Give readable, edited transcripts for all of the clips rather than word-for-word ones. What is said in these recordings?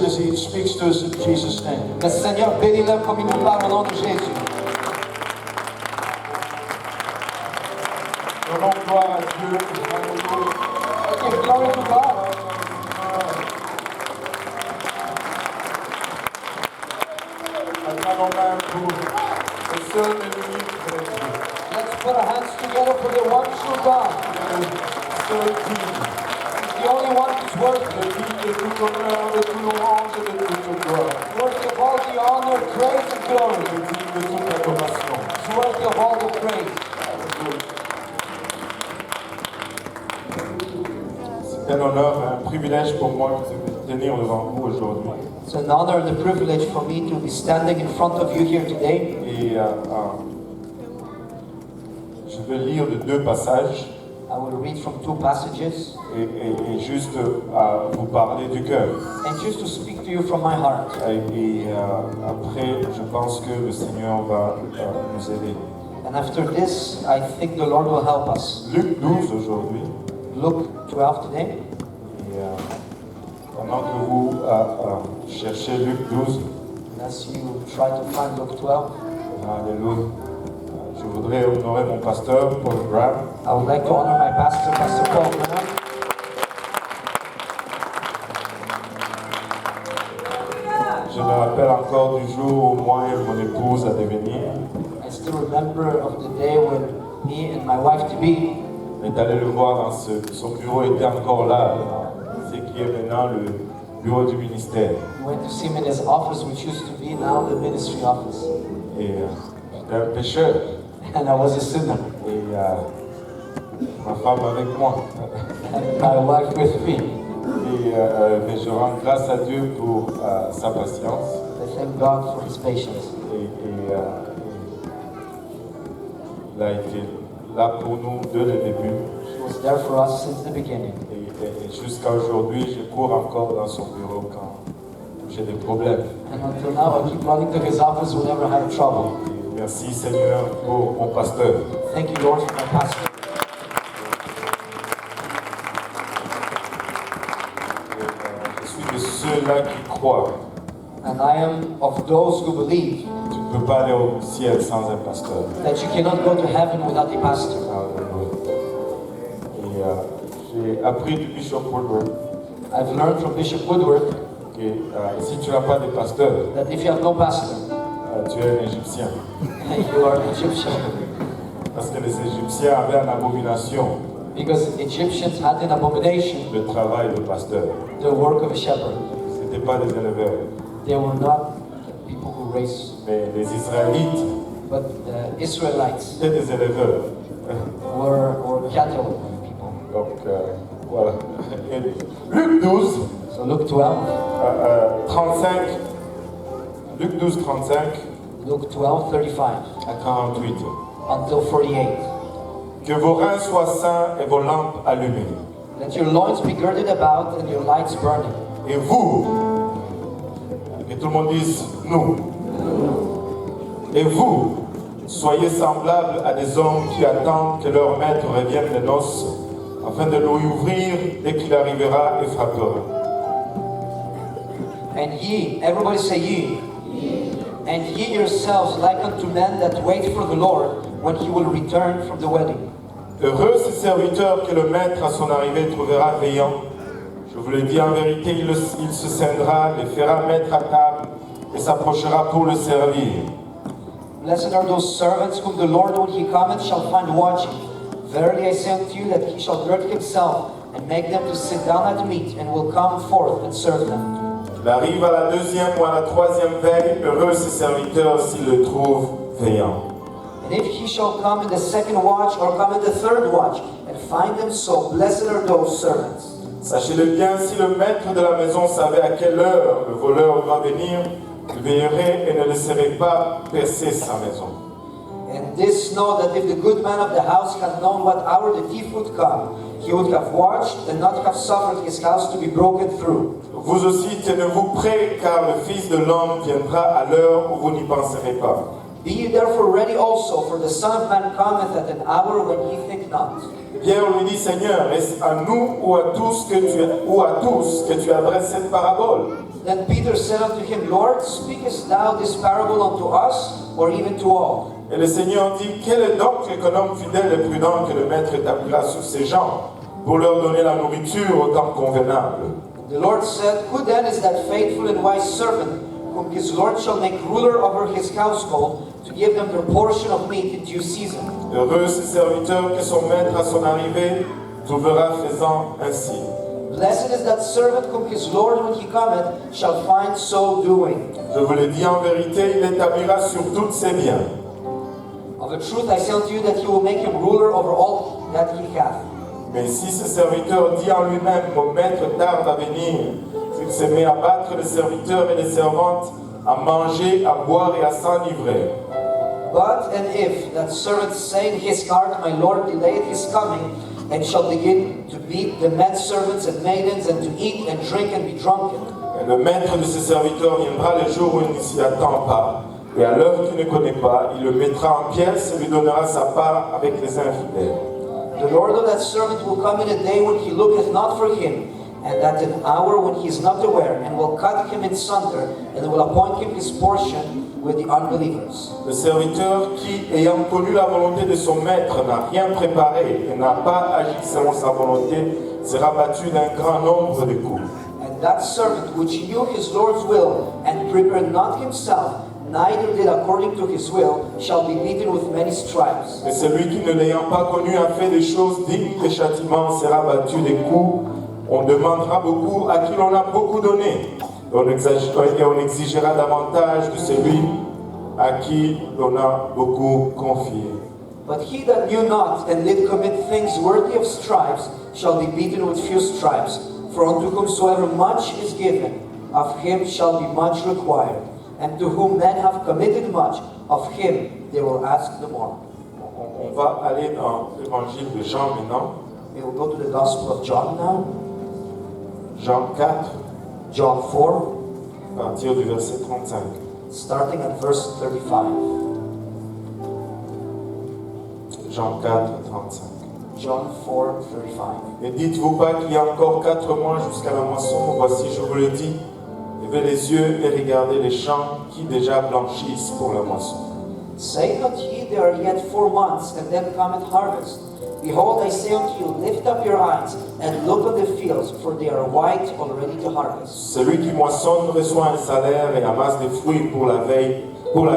as He speaks to us in Jesus' name. Le Seigneur bénis-le comme il nous parle au nom de Jésus. Donnons gloire à Dieu. Okay, glory to God. Acclamons même pour le seul et l'unique vrai Dieu. Let's put our hands together for the one true God. Le seul digne. The only one who's worthy. Le digne de tout honneur, de tout louange et de toute gloire. Worthy of all the honor, praise, and glory. Le digne de toute adoration. He's worthy of all the praise. C'est un honneur, un privilège pour moi de venir devant vous aujourd'hui. It's an honor and a privilege for me to be standing in front of you here today. Et je vais lire de deux passages I will read from two passages et juste vous parler du cœur. and just to speak to you from my heart. Et après, je pense que le Seigneur va nous aider. And after this, I think the Lord will help us. Luc 12 aujourd'hui. Luke 12 today. Et pendant que vous cherchez Luc 12, And as you try to find Luke 12, alléluia, je voudrais honorer mon pasteur, Paul Graham. I would like to honor my pastor, Pastor Paul Graham. Je me rappelle encore du jour où moi et mon épouse allaient venir. I still remember of the day when me and my wife-to-be, On est allé le voir dans son bureau était encore là, c'est qui est maintenant le bureau du ministère. we went to see him in his office, which used to be now the ministry office. Et j'étais un pécheur. And I was a sinner. Et ma femme avec moi. And my wife with me. Mais je rends grâce à Dieu pour sa patience. I thank God for his patience. Il a été là pour nous dès le début. He was there for us since the beginning. Et jusqu'à aujourd'hui, je cours encore dans son bureau quand j'ai des problèmes. And until now, I keep running to his office whenever I have trouble. Et merci Seigneur pour mon pasteur. Thank you, Lord, for my pastor. Je suis de ceux-là qui croient. And I am of those who believe Tu ne peux pas aller au ciel sans un pasteur. that you cannot go to heaven without a pastor. Et j'ai appris du Bishop Woodward I've learned from Bishop Woodward que si tu n'as pas de pasteur, that if you have no pastor, tu es un Égyptien. you are an Egyptian. Parce que les Égyptiens avaient en abomination Because Egyptians had an abomination, le travail de pasteur. the work of a shepherd. Ce n'étaient pas des éleveurs. They were not people who raised, Mais les Israélites but the Israelites étaient des éleveurs. were cattle people. Donc voilà. Et Luc 12, So Luke 12, 35. Luc 12, 35 Luke 12, 35 à 48. until 48. Que vos reins soient sains et vos lampes allumées. Let your loins be girded about and your lights burning. Et vous, que tout le monde dise nous. Et vous, soyez semblables à des hommes qui attendent que leur maître revienne des noces, afin de lui ouvrir dès qu'il arrivera et frappera. And ye, everybody say ye. And ye yourselves like unto men that wait for the Lord when he will return from the wedding. Heureux ces serviteurs que le maître à son arrivée trouvera veillant. Je vous le dis en vérité, il se scindra, les fera mettre à table et s'approchera pour le servir. Blessed are those servants whom the Lord when he cometh shall find watching. Verily I say unto you that he shall gird himself and make them to sit down at meat and will come forth and serve them. Il arrive à la deuxième ou à la troisième veille, heureux ses serviteurs s'ils le trouvent veillant. And if he shall come in the second watch or come in the third watch and find them so, blessed are those servants. Sachez-le bien, si le maître de la maison savait à quelle heure le voleur va venir, il veillerait et ne laisserait pas percer sa maison. And this know that if the good man of the house had known what hour the thief would come, he would have watched and not have suffered his house to be broken through. Vous aussi, tenez-vous prêts, car le Fils de l'homme viendra à l'heure où vous n'y penserez pas. Be ye therefore ready also, for the Son of Man cometh at an hour when ye think not. Pierre lui dit, Seigneur, est-ce à nous ou à tous que tu adresses cette parabole? Then Peter said unto him, Lord, speakest thou this parable unto us, or even to all? Et le Seigneur dit, quel est donc qu'un homme fidèle et prudent que le maître établira sur ses gens pour leur donner la nourriture au temps convenable? The Lord said, Who then is that faithful and wise servant, whom his Lord shall make ruler over his household, to give them their portion of meat in due season? Heureux ce serviteur que son maître à son arrivée trouvera faisant ainsi. Blessed is that servant whom his Lord, when he cometh, shall find so doing. Je vous le dis en vérité, il établira sur tous ses biens. Of a truth I say unto you that he will make him ruler over all that he hath. Mais si ce serviteur dit en lui-même, mon maître tarde à venir, s'il se met à battre les serviteurs et les servantes, à manger, à boire et à s'enivrer. But and if that servant say in his heart, My Lord delayeth his coming, and shall begin to beat the men servants and maidens, and to eat and drink and be drunken. Et le maître de ce serviteur viendra le jour où il ne s'y attend pas, et à l'heure qu'il ne connaît pas, il le mettra en pièces et lui donnera sa part avec les infidèles. The Lord of that servant will come in a day when he looketh not for him, and at an hour when he is not aware, and will cut him in sunder, and will appoint him his portion with the unbelievers. Le serviteur qui, ayant connu la volonté de son maître, n'a rien préparé et n'a pas agi selon sa volonté, sera battu d'un grand nombre de coups. And that servant which knew his Lord's will, and prepared not himself, neither did according to his will, shall be beaten with many stripes. Et celui qui, ne l'ayant pas connu, a fait des choses dignes de châtiment, sera battu des coups. On demandera beaucoup à qui l'on a beaucoup donné. Et on exigera davantage de celui à qui l'on a beaucoup confié. But he that knew not, and did commit things worthy of stripes, shall be beaten with few stripes. For unto whomsoever much is given, of him shall be much required. And to whom men have committed much, of him they will ask the more. On va aller dans l'évangile de Jean maintenant. We will go to the Gospel of John now. Jean 4, John 4, à partir du verset 35. starting at verse 35. Jean 4, 35. John 4, 35. Ne dites-vous pas qu'il y a encore 4 mois jusqu'à la moisson? Voici, je vous le dis, levez les yeux et regardez les champs qui déjà blanchissent pour la moisson. Say not ye, there are yet 4 months, and then cometh harvest. Behold, I say unto you, lift up your eyes, and look on the fields, for they are white already to harvest. Celui qui moissonne reçoit un salaire et amasse des fruits pour la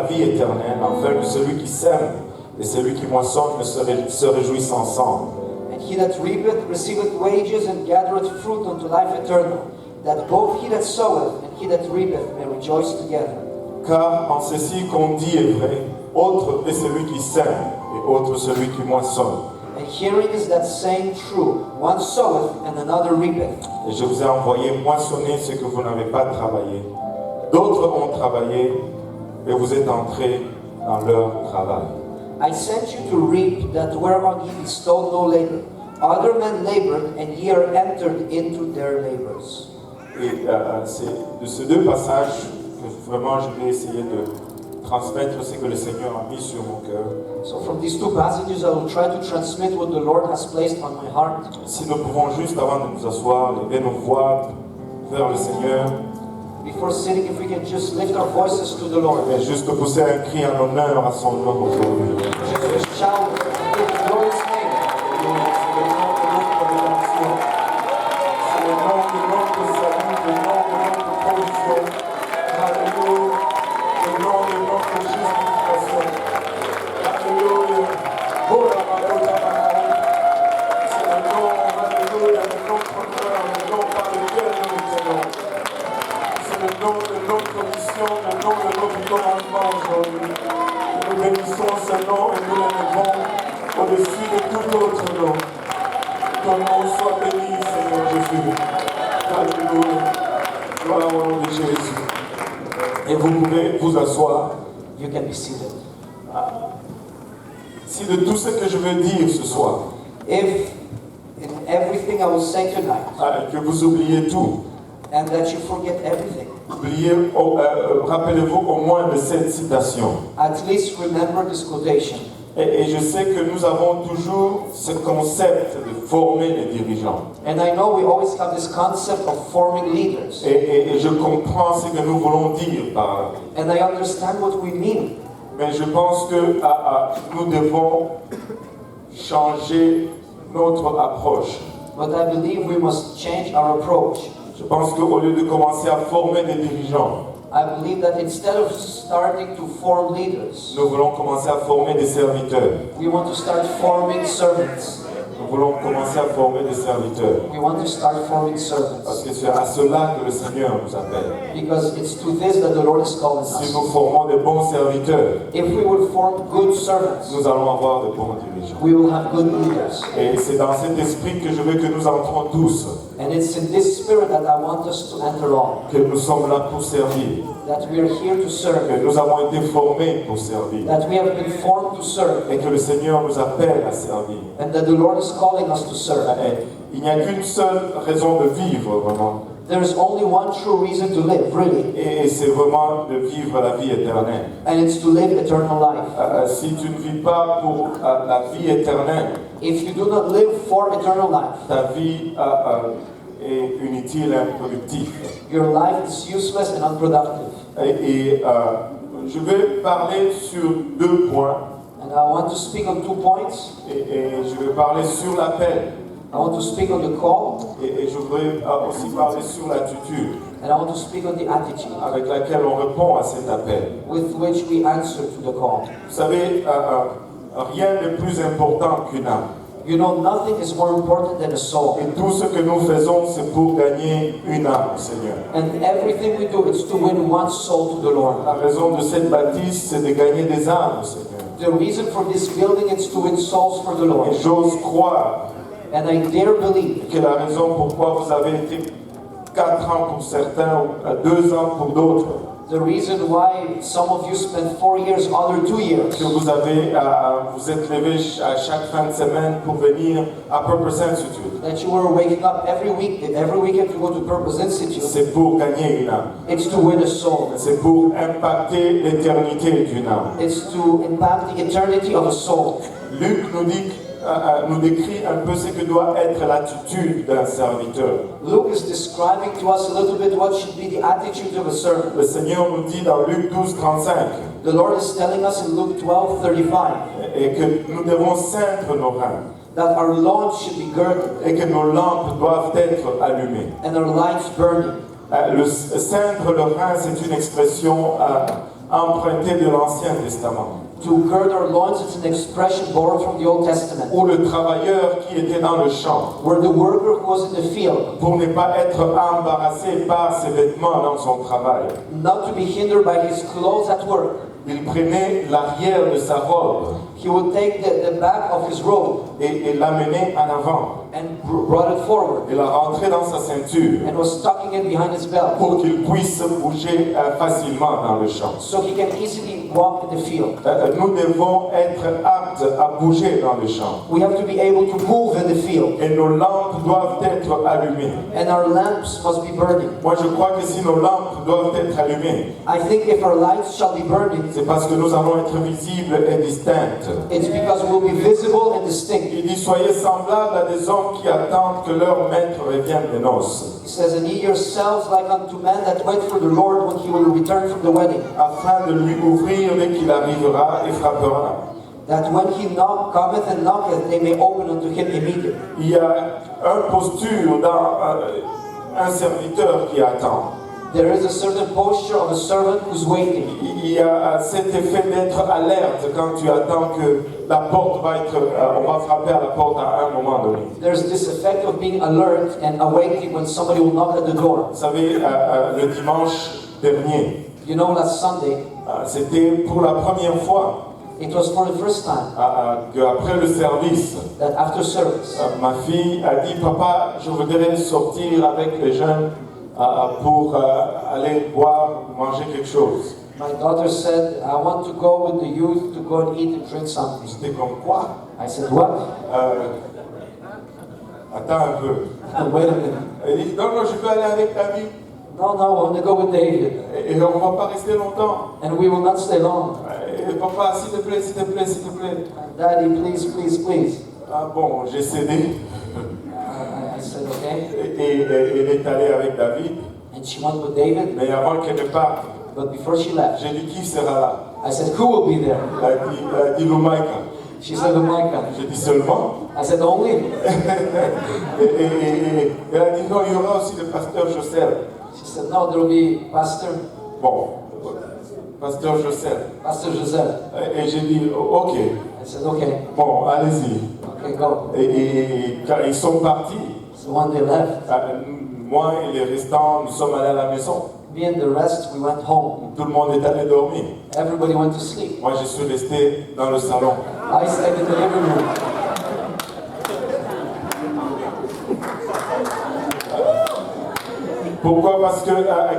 vie éternelle, afin que celui qui sème et celui qui moissonne se réjouissent ensemble. And he that reapeth receiveth wages, and gathereth fruit unto life eternal, that both he that soweth and he that reapeth may rejoice together. Car en ceci qu'on dit est vrai, autre est celui qui sème et autre celui qui moissonne. And hearing is that saying true, one soweth and another reapeth. Et je vous ai envoyé moissonner ce que vous n'avez pas travaillé. D'autres ont travaillé et vous êtes entrés dans leur travail. I sent you to reap that whereon ye bestowed no labor. Other men labored, and ye are entered into their labors. Et c'est de ces deux passages que vraiment je vais essayer de transmettre ce que le Seigneur a mis sur mon cœur. So from these two passages I will try to transmit what the Lord has placed on my heart. Si nous pouvons juste, avant de nous asseoir, lever nos voix vers le Seigneur, Before sitting, if we can just lift our voices to the Lord. et juste pousser un cri en honneur à son nom aujourd'hui. Just shout in the Lord's name. C'est le nom de notre salut, le nom de notre provision. Alléluia. Le nom de notre justification. Alléluia. Oh la Marola Manaï. C'est le nom, alléluia, de notre cœur, le nom par lequel nous nous tenons. C'est le nom de notre mission, le nom de notre commandement aujourd'hui. Nous bénissons ce nom et nous l'élevons au-dessus de tout autre nom. Ton nom soit béni, Seigneur Jésus. Alléluia. Gloire au nom de Jésus. Et vous pouvez vous asseoir. You can be seated. Si de tout ce que je veux dire ce soir, If in everything I will say tonight, que vous oubliez tout, and that you forget everything. Rappelez-vous au moins de cette citation. At least remember this quotation. Et je sais que nous avons toujours ce concept de former les dirigeants. And I know we always have this concept of forming leaders. Et je comprends ce que nous voulons dire par là. And I understand what we mean. Mais je pense que nous devons changer notre approche. But I believe we must change our approach. Je pense qu'au lieu de commencer à former des dirigeants, I believe that instead of starting to form leaders, nous voulons commencer à former des serviteurs. we want to start forming servants. Nous voulons commencer à former des serviteurs. We want to start forming Parce servants. que c'est à cela que le Seigneur nous appelle. Because it's to this that the Lord is calling Si us. nous formons des bons serviteurs, If we will form good servants, nous allons avoir de bons dirigeants. we will have good leaders. Et c'est dans cet esprit que je veux que nous entrons tous, And it's in this spirit that I want us to enter on. que nous sommes là pour servir, That we are here to serve. que nous avons été formés pour servir, That we have been formed to serve. et que le Seigneur nous appelle à servir. And that the Lord is calling us to serve. Et il n'y a qu'une seule raison de vivre, vraiment, There is only one true reason to live, really. et c'est vraiment de vivre la vie éternelle. And it's to live eternal life. Si tu ne vis pas pour la vie éternelle, If you do not live for eternal life, ta vie est inutile et improductive. your life is useless and unproductive. Et je vais parler sur 2 points, And I want to speak on 2 points. et je vais parler sur l'appel, I want to speak on the call, et je voudrais aussi parler sur l'attitude and I want to speak on the attitude avec laquelle on répond à cet appel. with which we answer to the call. Vous savez, rien n'est plus important qu'une âme. You know, nothing is more important than a soul. Et tout ce que nous faisons, c'est pour gagner une âme au Seigneur. And everything we do is to win one soul to the Lord. La raison de cette bâtisse, c'est de gagner des âmes au Seigneur. The reason for this building is to win souls for the Lord. Et j'ose croire And I dare believe que la raison pourquoi vous avez été 4 ans pour certains, ou 2 ans pour d'autres, the reason why some of you spent 4 years, other 2 years, que vous êtes levés à chaque fin de semaine pour venir à Purpose Institute, that you were waking up every weekend to go to Purpose Institute. c'est pour gagner une âme. It's to win a soul. C'est pour impacter l'éternité d'une âme. It's to impact the eternity of a soul. Luc nous décrit un peu ce que doit être l'attitude d'un serviteur. Luke is describing to us a little bit what should be the attitude of a servant. Le Seigneur nous dit dans Luc 12:35 The Lord is telling us in Luke 12:35 et que nous devons ceindre nos reins that our loins should be girded et que nos lampes doivent être allumées. and our lights burning. Ceindre le rein, c'est une expression empruntée de l'Ancien Testament, To gird our loins is an expression borrowed from the Old Testament, où le travailleur qui était dans le champ, where the worker who was in the field, pour ne pas être embarrassé par ses vêtements dans son travail, not to be hindered by his clothes at work, il prenait l'arrière de sa robe he would take the back of his robe et l'amenait en avant and brought it forward et la rentrait dans sa ceinture and was tucking it behind his belt pour qu'il puisse bouger facilement dans le champ. so he can easily walk in the field. Nous devons être aptes à bouger dans le champ We have to be able to move in the field, et nos lampes doivent être allumées. and our lamps must be burning. Moi je crois que si nos lampes doivent être allumées, I think if our lights shall be burning, c'est parce que nous allons être visibles et distincts. it's because we'll be visible and distinct. Il dit, soyez semblables à des hommes qui attendent que leur maître revienne des noces, He says, and ye yourselves like unto men that wait for the Lord when he will return from the wedding, afin de lui ouvrir dès qu'il arrivera et frappera. that when he cometh and knocketh, they may open unto him immediately. Il y a une posture dans un serviteur qui attend. There is a certain posture of a servant who's waiting. Il y a cet effet d'être alerte quand tu attends que la porte va être, on va frapper à la porte à un moment donné. There's this effect of being alert and awaiting when somebody will knock at the door. Vous savez, le dimanche dernier, You know, last Sunday, c'était pour la première fois it was for the first time qu'après le service, that after service, ma fille a dit, papa, je voudrais sortir avec les jeunes pour aller boire, manger quelque chose. my daughter said, I want to go with the youth to go and eat and drink something. J'étais comme quoi? I said, what? Attends un peu. Wait a minute. Elle dit, non, non, je veux aller avec David. No, I want to go with David. Et on ne va pas rester longtemps. And we will not stay long. Et papa, s'il te plaît, s'il te plaît, s'il te plaît. Daddy, please, please, please. Ah bon, j'ai cédé. I said, okay. Et elle est allée avec David. And she went with David. Mais avant qu'elle ne parte, But before she left, j'ai dit, qui sera là? I said, who will be there? Elle a dit Loumaïka. She said, Micah. J'ai dit seulement. I said, only? Et elle a dit, non, il y aura aussi le pasteur Joseph. She said, no, there will be Pastor Joseph. Pastor Joseph. Et j'ai dit, ok, I said, okay, bon, allez-y. okay, go. Et quand ils sont partis, So when they left, moi et les restants, nous sommes allés à la maison. me and the rest, we went home. Tout le monde est allé dormir. Everybody went to sleep. Moi, je suis resté dans le salon. I stayed in the living room. Pourquoi? Parce que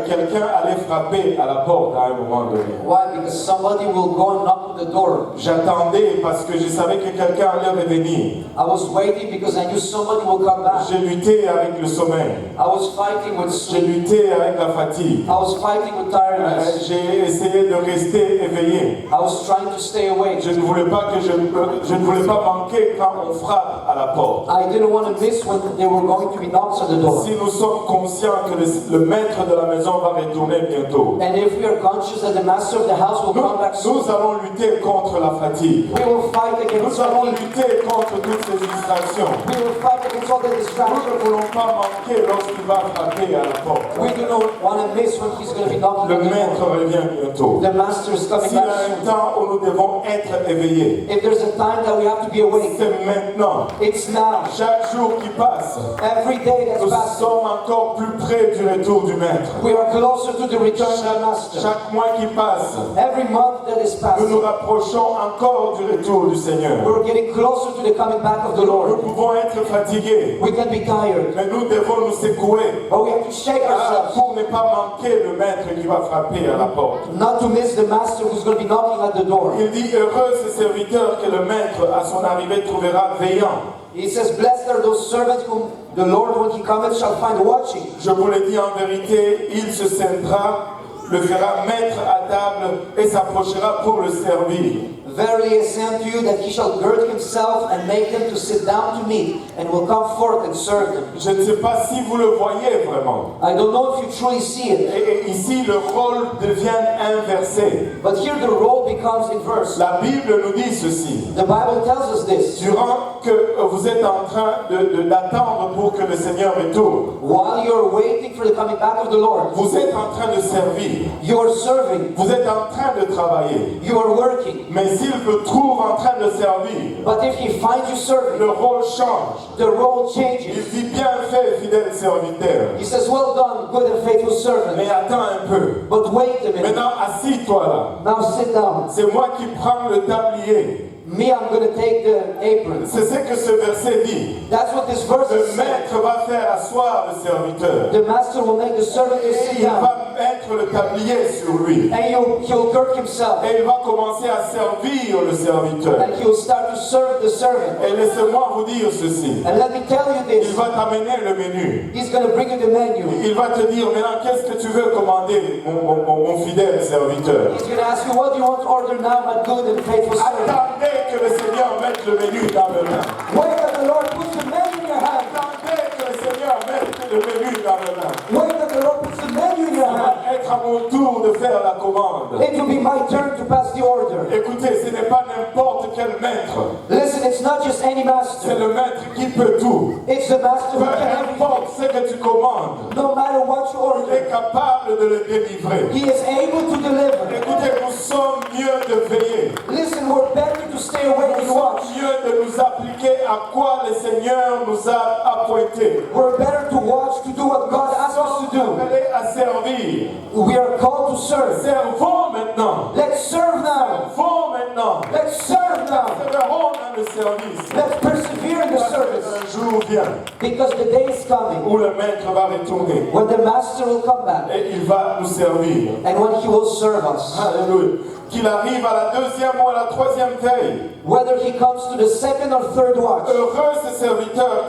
quelqu'un allait frapper à la porte à un moment donné. Why? Because somebody will go and knock on the door. J'attendais parce que je savais que quelqu'un allait revenir. I was waiting because I knew somebody will come back. J'ai lutté avec le sommeil. I was fighting with J'ai sleep. lutté avec la fatigue. I was fighting with tiredness. J'ai essayé de rester éveillé. I was trying to stay awake. Je ne voulais pas que je ne voulais pas manquer quand on frappe à la porte. I didn't want to miss when they were going to be knocks on the door. Si nous sommes conscients que le maître de la maison va retourner bientôt, And if we are conscious that the master of the house will come back soon, nous allons lutter contre la fatigue. we will fight against Nous allons fatigue. lutter contre toutes ces distractions. We will fight against all the Nous ne distractions. voulons pas manquer lorsqu'il va frapper à la porte. We do not want to miss when he's going to be knocking Le on the maître door. revient bientôt. The master is coming S'il y a back un soon. temps où nous devons être éveillés, If there's a time that we have to be awake, c'est maintenant. it's now. Chaque jour qui passe, Every day that's nous passing, sommes encore plus près du retour du maître. we are closer to the return of the master. Chaque mois qui passe, Every month that is nous nous passing, rapprochons encore du retour du Seigneur. we're getting closer to the coming back of the Nous Lord. pouvons être fatigués, We can be tired, mais nous devons nous secouer but we have to shake ourselves pour ne pas manquer le maître qui va frapper à la porte. not to miss the master who's going to be knocking at the door. Il dit, heureux ce serviteur que le maître à son arrivée trouvera veillant. He says, blessed are those servants whom the Lord, when he cometh, shall find watching. Je vous le dis en vérité, il se sciendra, le fera mettre à table et s'approchera pour le servir. Verily I say unto you that he shall gird himself and make them to sit down to meat, and will come forth and serve them. Je ne sais pas si vous le voyez vraiment. I don't know if you truly see it, Et ici, le rôle devient inversé. but here the role becomes inverse. La Bible nous dit ceci. The Bible tells us this. Durant que vous êtes en train d'attendre pour que le Seigneur retourne, While you're waiting for the coming back of the Lord, vous êtes en train de servir. you're serving, Vous êtes en train de travailler. you are working. Mais s'il vous trouve en train de servir, But if he finds you serving, le rôle change. the role Il changes. dit bien fait, fidèle serviteur. He says, well done, good and faithful servant. Mais attends un peu. But wait a minute. Maintenant, assis-toi là. Now sit down. C'est moi qui prends le tablier. Me, I'm going to take the apron. C'est ce que ce verset dit. That's what this verse Le is saying. maître va faire asseoir le serviteur. The master will make the servant to Et sit il down. va mettre le tablier sur lui. And he'll gird himself. Et il va commencer à servir le serviteur. And he'll start to serve the servant. Et laissez-moi vous dire ceci. And let me tell you Il this. va t'amener le menu. He's going to bring you the menu. Il va te dire maintenant qu'est-ce que tu veux commander, mon fidèle serviteur. He's going to ask you, what do you want to order now, my good and faithful servant? Attendez que le Seigneur mette le menu dans mes mains. Wait that the Lord puts the menu in your hand. Attendez que le Seigneur mette le menu dans mes mains. Wait that the Lord puts the menu in your Ça hand. va être à mon tour de faire la commande. It will be my turn to pass the order. Écoutez, ce n'est pas n'importe quel maître. Listen, it's not just any C'est master. le maître qui peut tout. It's the master Peu who can everything. importe ce que tu commandes, No matter what you il order, est capable de le délivrer. he is able to deliver. Écoutez, nous sommes mieux de veiller. Listen, we're better to stay awake Nous and sommes watch. mieux de nous appliquer à quoi le Seigneur nous a appointés. We're better to watch, to do what God Nous asks us to sommes do. appelés à servir. We are called to serve. Servons maintenant. Let's serve now. Servons maintenant. Let's serve now. Servons dans le service. Let's persevere in the service. Un jour vient Because the day is coming où le maître va retourner when the master will come back et il va nous servir. and when he will serve us. Alléluia. qu'il arrive à la deuxième ou à la troisième veille. whether he comes to the second or third watch. Heureux ce serviteur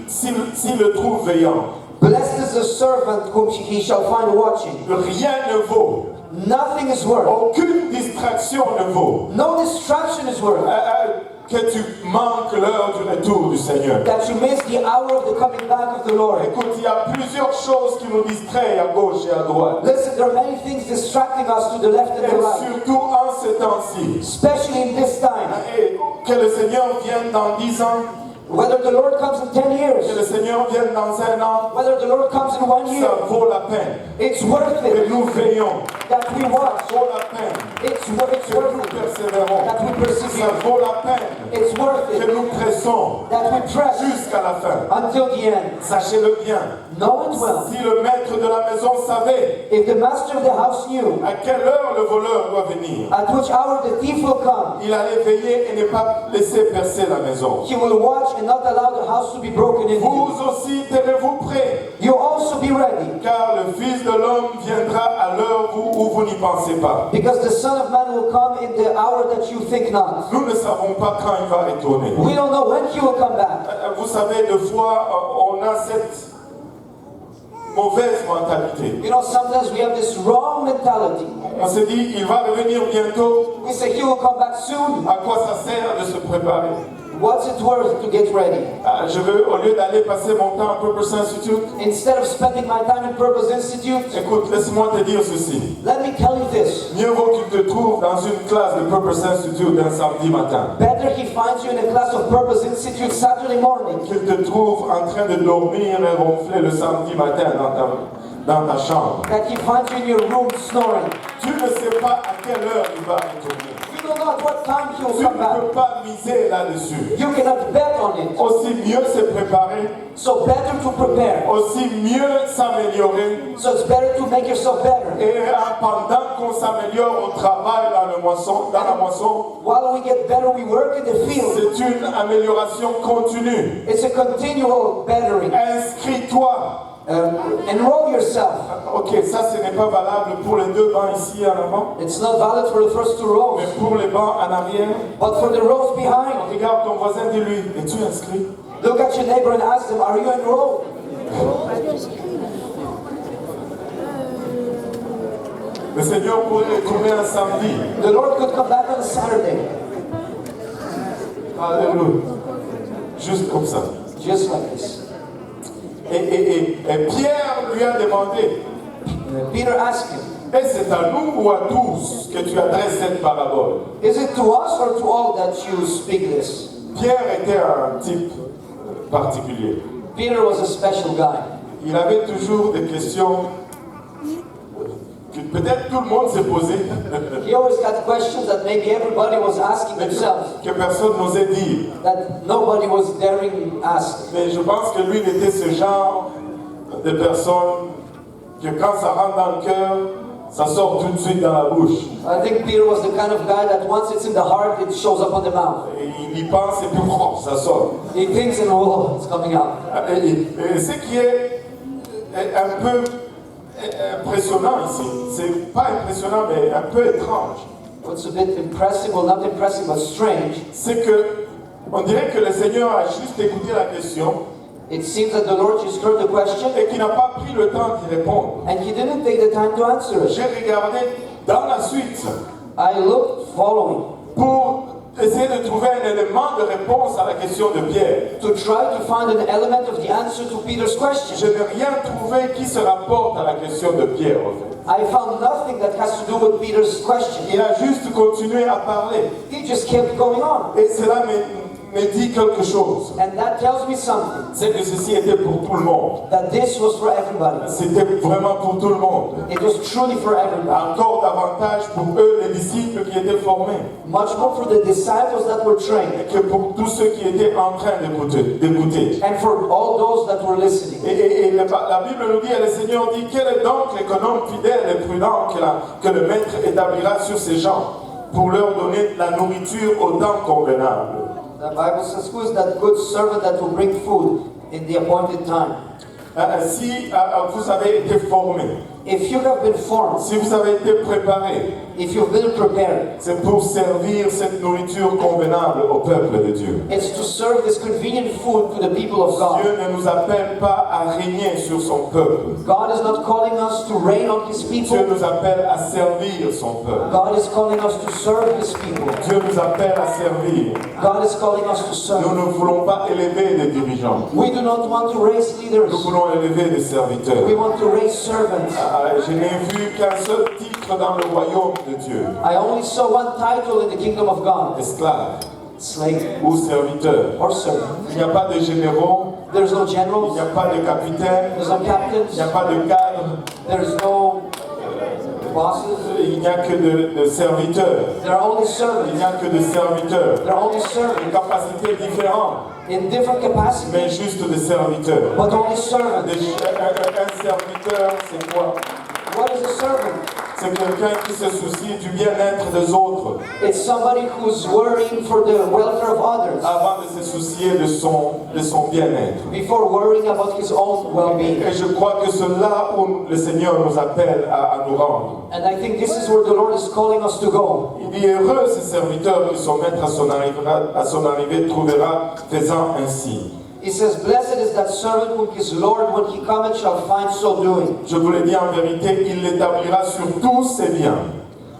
s'il le trouve veillant. Blessed is the servant whom he shall find watching. Rien ne vaut. Nothing is worth. Aucune distraction ne vaut. No distraction is worth. Que tu manques l'heure du retour du Seigneur. That you miss the hour of the coming back of the Lord. Écoute, il y a plusieurs choses qui nous distraient à gauche et à droite. Listen, there are many things distracting us to the left and Et the right. surtout en ces temps-ci. Especially in this time. Et que le Seigneur vienne dans 10 ans. Whether the Lord comes in 10 Que years. le Seigneur vienne dans 1 an. Whether the Lord comes in 1 year. Ça vaut la peine. It's worth Que it. nous veillons. That we watch. Ça vaut la peine. It's worth Que nous it. persévérons. That we Ça persevere. vaut la peine. It's worth Que it. nous pressons That we press jusqu'à la fin. until the end. Sachez-le bien. Know it well. Si le maître de la maison savait If the master of the house knew à quelle heure le voleur doit venir, at which hour the thief will come, il allait veiller et ne pas laisser percer la maison. he will watch and not allow the house to be broken into. Vous aussi, tenez-vous prêts, You also be ready, car le Fils de l'homme viendra à l'heure où vous n'y pensez pas. because the Son of Man will come in the hour that you think not. Nous ne savons pas quand il va retourner. We don't know when he will come back. Vous savez, des fois, on a cette mauvaise mentalité. You know, sometimes we have this wrong mentality. On se dit, il va revenir bientôt. We say he will come back soon. À quoi ça sert de se préparer? What's it worth to get ready? Je veux, au lieu d'aller passer mon temps à Purpose Institute, Instead of spending my time in Purpose Institute, écoute, laisse-moi te dire ceci. let me tell you this. Mieux vaut qu'il te trouve dans une classe de Purpose Institute un samedi matin, Better he finds you in a class of Purpose Institute Saturday morning qu'il te trouve en train de dormir et ronfler le samedi matin dans ta chambre. that he finds you in your room snoring. Tu ne sais pas à quelle heure il va retourner. You don't know at what time he will Tu come ne back. peux pas miser là-dessus. You cannot bet on it. Aussi mieux se préparer, So better to prepare. aussi mieux s'améliorer. So it's better to make yourself better. Et pendant qu'on s'améliore au travail dans la moisson, While we get better, we work in the field. c'est une amélioration continue. It's a continual bettering. Inscris-toi. Enroll yourself. Ok, ça ce n'est pas valable pour les deux bancs ici en avant, It's not valid for the first 2 rows, mais pour les bancs en arrière, but for the rows behind. regarde ton voisin, dis-lui, es-tu inscrit? Look at your neighbor and ask them, are you enrolled? Le Seigneur pourrait retourner un samedi. The Lord could come back on a Saturday, Alléluia. Juste comme ça. just like this. Et Pierre lui a demandé, Peter asked him, et c'est à nous ou à tous que tu adresses cette parabole? is it to us or to all that you speak this? Pierre était un type particulier. Peter was a special guy. Il avait toujours des questions que peut-être tout le monde s'est posé, He always got questions that maybe everybody was asking themselves, que personne n'osait dire. that nobody was daring ask. Mais je pense que lui, il était ce genre de personne que quand ça rentre dans le cœur, ça sort tout de suite dans la bouche. I think Peter was the kind of guy that once it's in the heart, it shows up on the mouth. Et il y pense et puis ça sort. He thinks and oh, it's coming out. Et ce qui est un peu impressionnant ici, c'est pas impressionnant mais un peu étrange, What's a bit impressive, well not impressive, but strange, c'est que on dirait que le Seigneur a juste écouté la question it seems that the Lord just heard the question et qu'il n'a pas pris le temps d'y répondre. and he didn't take the time to answer it. J'ai regardé dans la suite I looked following pour essayer de trouver un élément de réponse à la question de Pierre. to try to find an element of the answer to Peter's Je question. n'ai rien trouvé qui se rapporte à la question de Pierre, en fait. I found nothing that has to do with Peter's question. Il a juste continué à parler. He just kept going on. Et cela me dit quelque chose. And that tells me something, C'est que ceci était pour tout le monde. that this was for everybody. C'était vraiment pour tout le monde. It was truly for everybody. Encore davantage pour eux, les disciples qui étaient formés, Much more for the disciples that were trained que pour tous ceux qui étaient en train d'écouter. and for all those that were listening. Et la Bible nous dit, et le Seigneur dit, quel est donc l'économe fidèle et prudent que le maître établira sur ses gens pour leur donner la nourriture au temps convenable. The Bible says, who is that good servant that will bring food in the appointed time? Si vous avez été formé, If you have been formed, si vous avez été préparé, if you've been prepared, c'est pour servir cette nourriture convenable au peuple de Dieu. it's to serve this convenient food to the people of God. Dieu ne nous appelle pas à régner sur son peuple. God is not calling us to reign on His Dieu people. nous appelle à servir son peuple. God is calling us to serve His people. Dieu nous appelle à servir. God is calling us to Nous serve. ne voulons pas élever des dirigeants. We do not want to raise leaders. Nous voulons élever des serviteurs. We want to raise servants. Je n'ai vu qu'un seul titre dans le royaume de Dieu. I only saw one title in the kingdom of God: Esclave slave ou serviteur. or servant. Il n'y a pas de généraux, There's no il generals. n'y a pas de capitaines, There's no il n'y a captains. pas de cadres, There's no bosses. il n'y a que de serviteurs. There are only Il servants. n'y a que de serviteurs. There are only Des servants capacités différentes, in different capacities, mais juste des serviteurs. but only servants. Un serviteur, c'est quoi? What is a servant? C'est quelqu'un qui se soucie du bien-être des autres It's somebody who's worrying for the welfare of others avant de se soucier de son bien-être. before worrying about his own well-being. Et je crois que c'est là où le Seigneur nous appelle à nous rendre. And I think this is where the Lord is calling us to go. Il est heureux ce serviteur qui son maître à son arrivée trouvera faisant ainsi. He says, "Blessed is that servant whom his Lord, when he cometh, shall find so doing. Je vous le dis en vérité, il l'établira sur tous ses biens.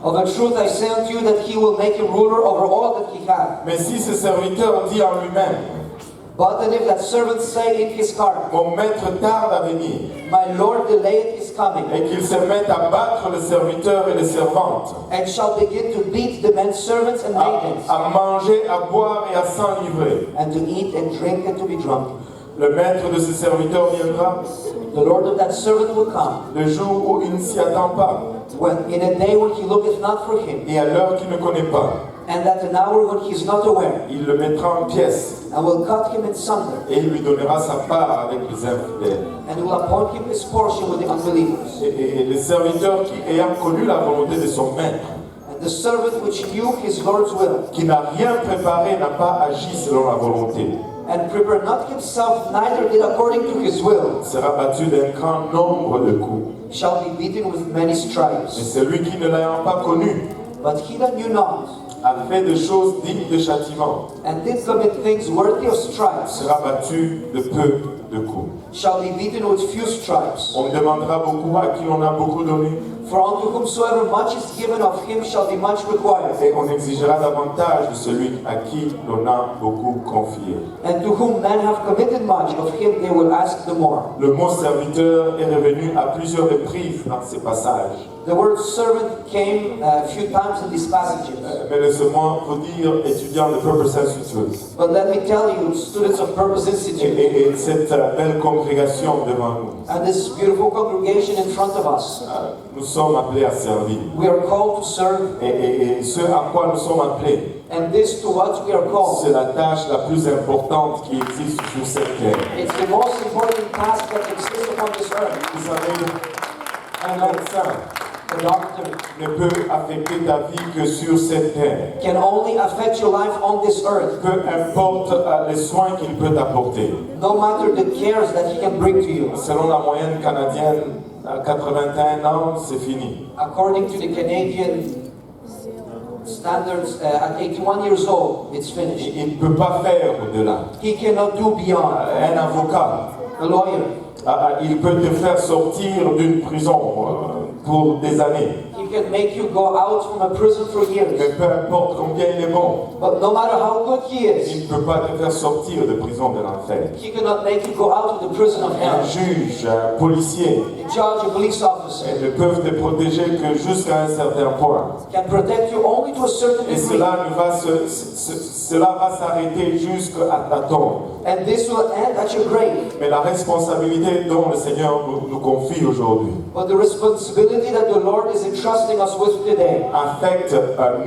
Of a truth I say unto you that he will make him ruler over all that he hath. Mais si ce serviteur dit en lui-même, But that if that servant say in his heart, mon maître tarde à venir, My Lord delayeth his coming, et qu'il se mette à battre le serviteur et les servantes, and shall begin to beat the men servants and maidens, à manger, à boire et à s'enivrer, and to eat and drink and to be drunk, le maître de ce serviteur viendra the Lord of that servant will come, le jour où il ne s'y attend pas, when in a day when he looketh not for him, et à l'heure qu'il ne connaît pas. and at an hour when he is not aware, Il le mettra en pièces, and will cut him in sunder, et il lui donnera sa part avec les infidèles. and will appoint him his portion with the unbelievers. Et le serviteur qui, ayant connu la volonté de son maître, And the servant which knew his Lord's will, qui n'a rien préparé, n'a pas agi selon la volonté, and prepared not himself, neither did according to his will, sera battu d'un grand nombre de coups. shall be beaten with many Et stripes. celui qui ne l'ayant pas connu But he that knew not, a fait des choses dignes de châtiment, and did commit things worthy of stripes, sera battu de peu de coups. shall be beaten with few stripes. On me demandera beaucoup à qui on a beaucoup donné, For unto whomsoever much is given, of him shall be much required. et on exigera davantage de celui à qui l'on a beaucoup confié. And to whom men have committed much, of him they will ask the more. Le mot serviteur est revenu à plusieurs reprises dans ces passages. The word servant came a few times in these passages. Mais laissez-moi vous dire, étudiants de Purpose Institute, But let me tell you, students of Purpose Institute, et cette belle congrégation devant nous, and this beautiful congregation in front of us, nous sommes appelés à servir. we are called to serve, Et ce à quoi nous sommes appelés, and this to what we are called. c'est la tâche la plus importante qui existe sur cette terre. It's the most important task that exists upon this earth. Vous savez, un médecin The doctor ne peut affecter ta vie que sur cette terre. can only affect your life on this earth, Peu importe les soins qu'il peut t'apporter. no matter the cares that he can bring to you. Selon la moyenne canadienne, à 81 ans, c'est fini. According to the Canadian standards, at 81 years old, it's finished. Il ne peut pas faire au-delà. He cannot do beyond. Un avocat, A lawyer, il peut te faire sortir d'une prison pour des années. he can make you go out from a prison for Mais years. peu importe combien il est bon, But no matter how good he is, il ne peut pas te faire sortir de prison de l'enfer. he cannot make you go out of the prison of Un hell. juge, un policier, A judge, a police officer ils ne peuvent te protéger que jusqu'à un certain point. can protect you only to a certain Et degree. cela va s'arrêter jusqu'à ta tombe. And this will end at your grave. Mais la responsabilité dont le Seigneur nous confie aujourd'hui But the responsibility that the Lord is entrusting us with today affecte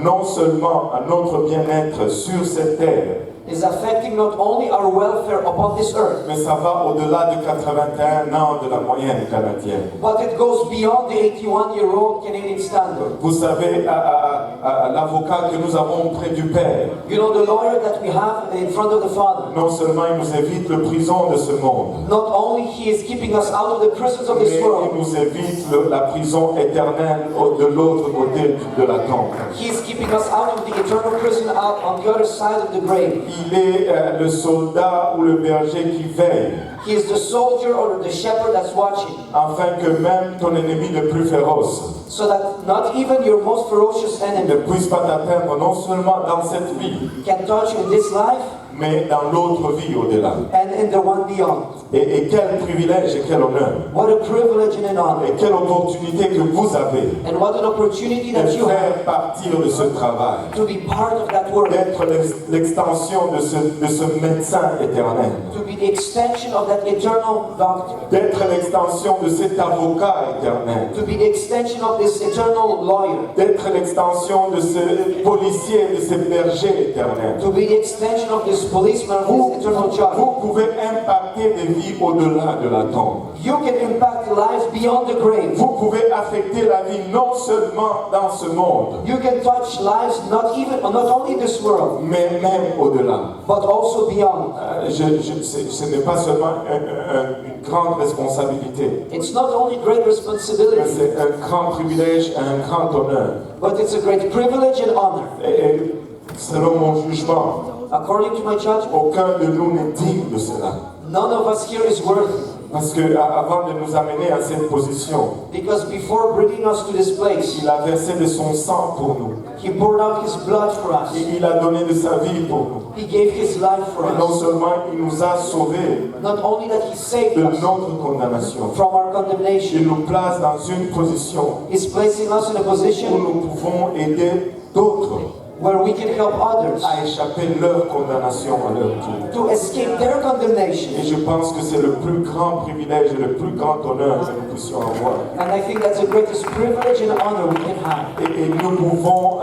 non seulement notre bien-être sur cette terre, is affecting not only our welfare upon this earth, mais ça va au-delà de 81 ans de la moyenne canadienne. but it goes beyond the 81-year-old Canadian standard. Vous savez, à l'avocat que nous avons près du Père, You know, the lawyer that we have in front of the Father, non seulement il nous évite le prison de ce monde, not only he is keeping us out of the prisons of mais this il world, nous évite la prison éternelle de l'autre côté de la tombe. he is keeping us out of the eternal prison out on the other side of the grave. Il est le soldat ou le berger qui veille, He is the soldier or the shepherd that's watching, afin que même ton ennemi le plus féroce so that not even your most ferocious ne enemy puisse pas t'atteindre, non seulement dans cette vie, can touch you in this life mais dans l'autre vie au-delà. and in the one beyond. Et quel privilège et quel honneur, What a privilege and an honor, et quelle opportunité que vous avez and what an opportunity de that you have faire partir de ce travail, to be part of that work, d'être l'extension de ce médecin éternel, to be the extension of that eternal doctor, d'être l'extension de cet avocat éternel, to be the extension of this eternal lawyer, d'être l'extension de ce policier, de ce berger éternel. to be the extension of this policeman, of this eternal judge. Vous pouvez impacter des vies au-delà de la tombe. You can impact lives beyond the grave. Vous pouvez affecter la vie non seulement dans ce monde, You can touch lives not only in this world, mais même au-delà. but also beyond. Ce n'est pas seulement une grande responsabilité, It's not only great mais responsibility, c'est un grand privilège et un grand honneur. but it's a great privilege and honor. Et selon mon jugement, According to my judgment, aucun de nous n'est digne de cela. none of us here is worthy, Parce que avant de nous amener à cette position, because before bringing us to this place, il a versé de son sang pour nous. He poured out His blood for us. Et il a donné de sa vie pour nous. He gave His life for Et non us. seulement il nous a sauvés Not only that He saved de us notre condamnation, from our il condemnation, nous place dans une position He's placing us in a où position nous pouvons aider d'autres where we can help others à échapper leur condamnation à leur tour. to escape their condemnation. Et je pense que c'est le plus grand privilège et le plus grand honneur que nous puissions avoir. And I think that's the greatest privilege and honor we can have. Et nous pouvons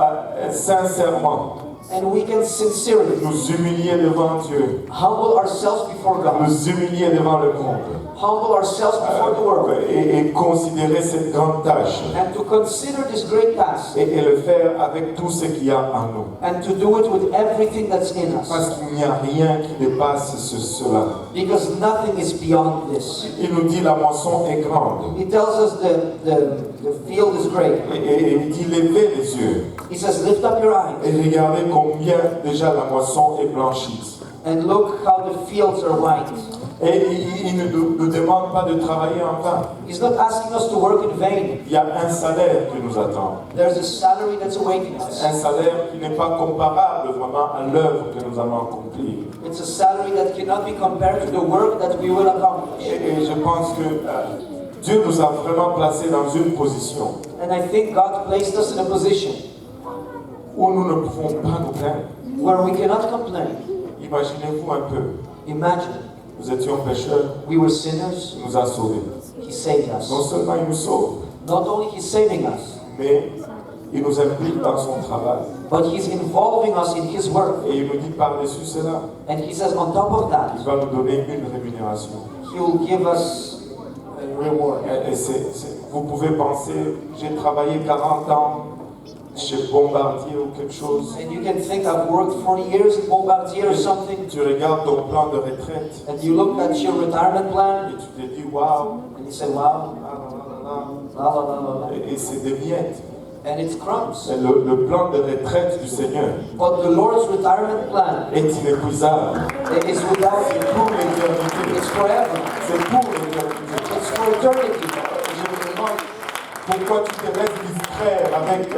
sincèrement And we can sincerely nous humilier devant Dieu, humble ourselves before God, nous humilier devant le monde humble ourselves before the world, et considérer cette grande tâche and to consider this great task, et le faire avec tout ce qu'il y a en nous. and to do it with everything that's in us. Parce qu'il n'y a rien qui dépasse cela. Because nothing is beyond this. Il nous dit la moisson est grande. He tells us the field is great. Et il dit levez les yeux He says, lift up your eyes et regardez combien déjà la moisson est blanchie. and look how the fields are white. Et il ne nous demande pas de travailler en vain. He's not asking us to work in vain. Il y a un salaire qui nous attend. There's a salary that's awaiting us. Un salaire qui n'est pas comparable vraiment à l'œuvre que nous allons accomplir. It's a salary that cannot be compared to the work that we will accomplish. Et je pense que Dieu nous a vraiment placés dans une position And I think God placed us in a position où nous ne pouvons pas nous plaindre. where we cannot complain. Imaginez-vous un peu, Imagine, nous étions pécheurs, we were sinners. il nous a sauvés. He saved us. Non seulement il nous sauve, Not only He's saving us, mais il nous implique dans son travail. but He's involving us in His work. Et il nous dit par-dessus cela, And He says, on top of that, il va nous donner une rémunération. He will give us a reward. Et vous pouvez penser, j'ai travaillé 40 ans chez Bombardier ou quelque chose. And you can think, I've worked 40 years in Bombardier or something, Tu regardes ton plan de retraite and you look at your retirement plan, et tu te dis, waouh, and you say, wow, la la la la la, et c'est des miettes. and it's crumbs. Et le plan de retraite du Seigneur But the Lord's retirement plan est inépuisable. is without C'est pour l'éternité. it's forever. C'est pour l'éternité. It's for eternity. Je me demande pourquoi tu te laisses distraire avec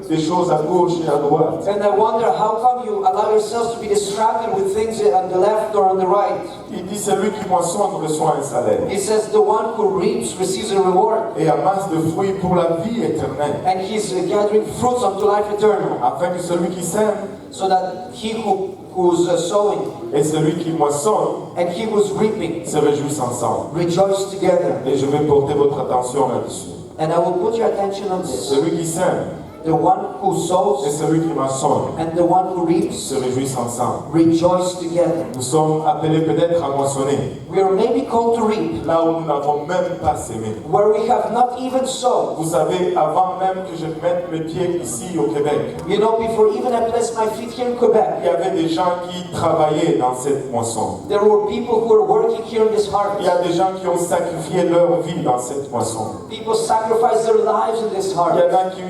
des choses à gauche et à droite. And I wonder how come you allow yourselves to be distracted with things on the left or on the right. Il dit, celui qui moissonne reçoit un salaire He says the one who reaps receives a reward, et amasse de fruits pour la vie éternelle. and he's gathering fruits unto life eternal, Afin que celui qui sème so that he who's sowing et celui qui moissonne and he who's reaping se réjouissent ensemble. rejoice together. Et je vais porter votre attention là-dessus. And I will put your attention on this. Celui qui sème The one who et sows celui qui moissonne and the one who reaps se réjouissent ensemble. rejoice together. Nous sommes appelés peut-être à moissonner, We are maybe called to reap là où nous n'avons même pas sémé. where we have not even sown. Vous savez, avant même que je mette mes pieds ici au Québec, You know, before even I placed my feet here in Quebec, il y avait des gens qui travaillaient dans cette moisson. there were people who were working here in this Il harvest. y a des gens qui ont sacrifié leur vie dans cette moisson. People sacrificed their lives in this harvest.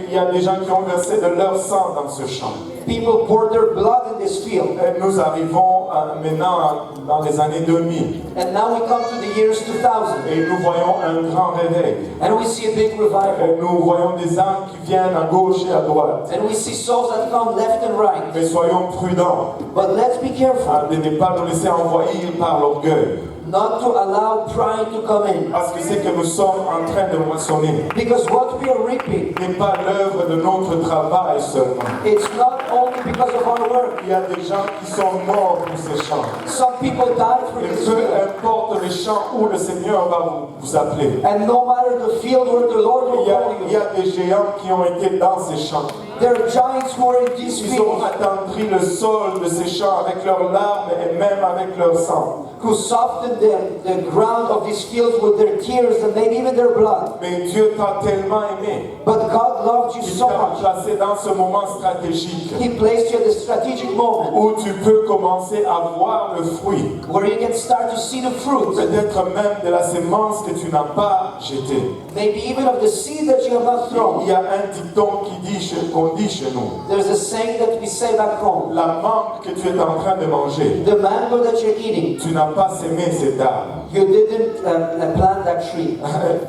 Il y a des gens qui ont versé de leur sang dans ce champ. People poured their blood in this field. Et nous arrivons maintenant dans les années 2000 And now we come to the years 2000 et nous voyons un grand réveil. and we see a big revival. Et nous voyons des âmes qui viennent à gauche et à droite. And we see souls that come left and right. Mais soyons prudents But let's be careful de ne pas nous laisser envahir par l'orgueil. not to allow pride to come in. Parce que ce que nous sommes en train de moissonner Because what we are reaping, n'est pas l'œuvre de notre travail seulement. it's not only because of our work. Il y a des gens qui sont morts pour ces champs. Some people died for Et this peu field. importe les champs où le Seigneur va vous appeler. And no matter the field where the Lord will call Il y you, a des géants qui ont été dans ces champs. there are giants who are in these Ils ont fields attendri le sol de ces champs avec leurs larmes et même avec leur sang. who softened the ground of these fields with their tears and maybe even their blood. Mais Dieu t'a tellement aimé. But God loved you Il so t'a much. placé dans ce moment stratégique He placed you at the strategic moment où tu peux commencer à voir le fruit. where you can start to see the fruit, Peut-être même de la sémence que tu n'as pas jetée. maybe even of the seed that you have not Il thrown. y a un dicton qu'on dit chez nous. There's a saying that we say back home: La mangue que tu es en train de manger, the mango that you're eating, tu n'as pas sémé cet arbre. you didn't plant that tree.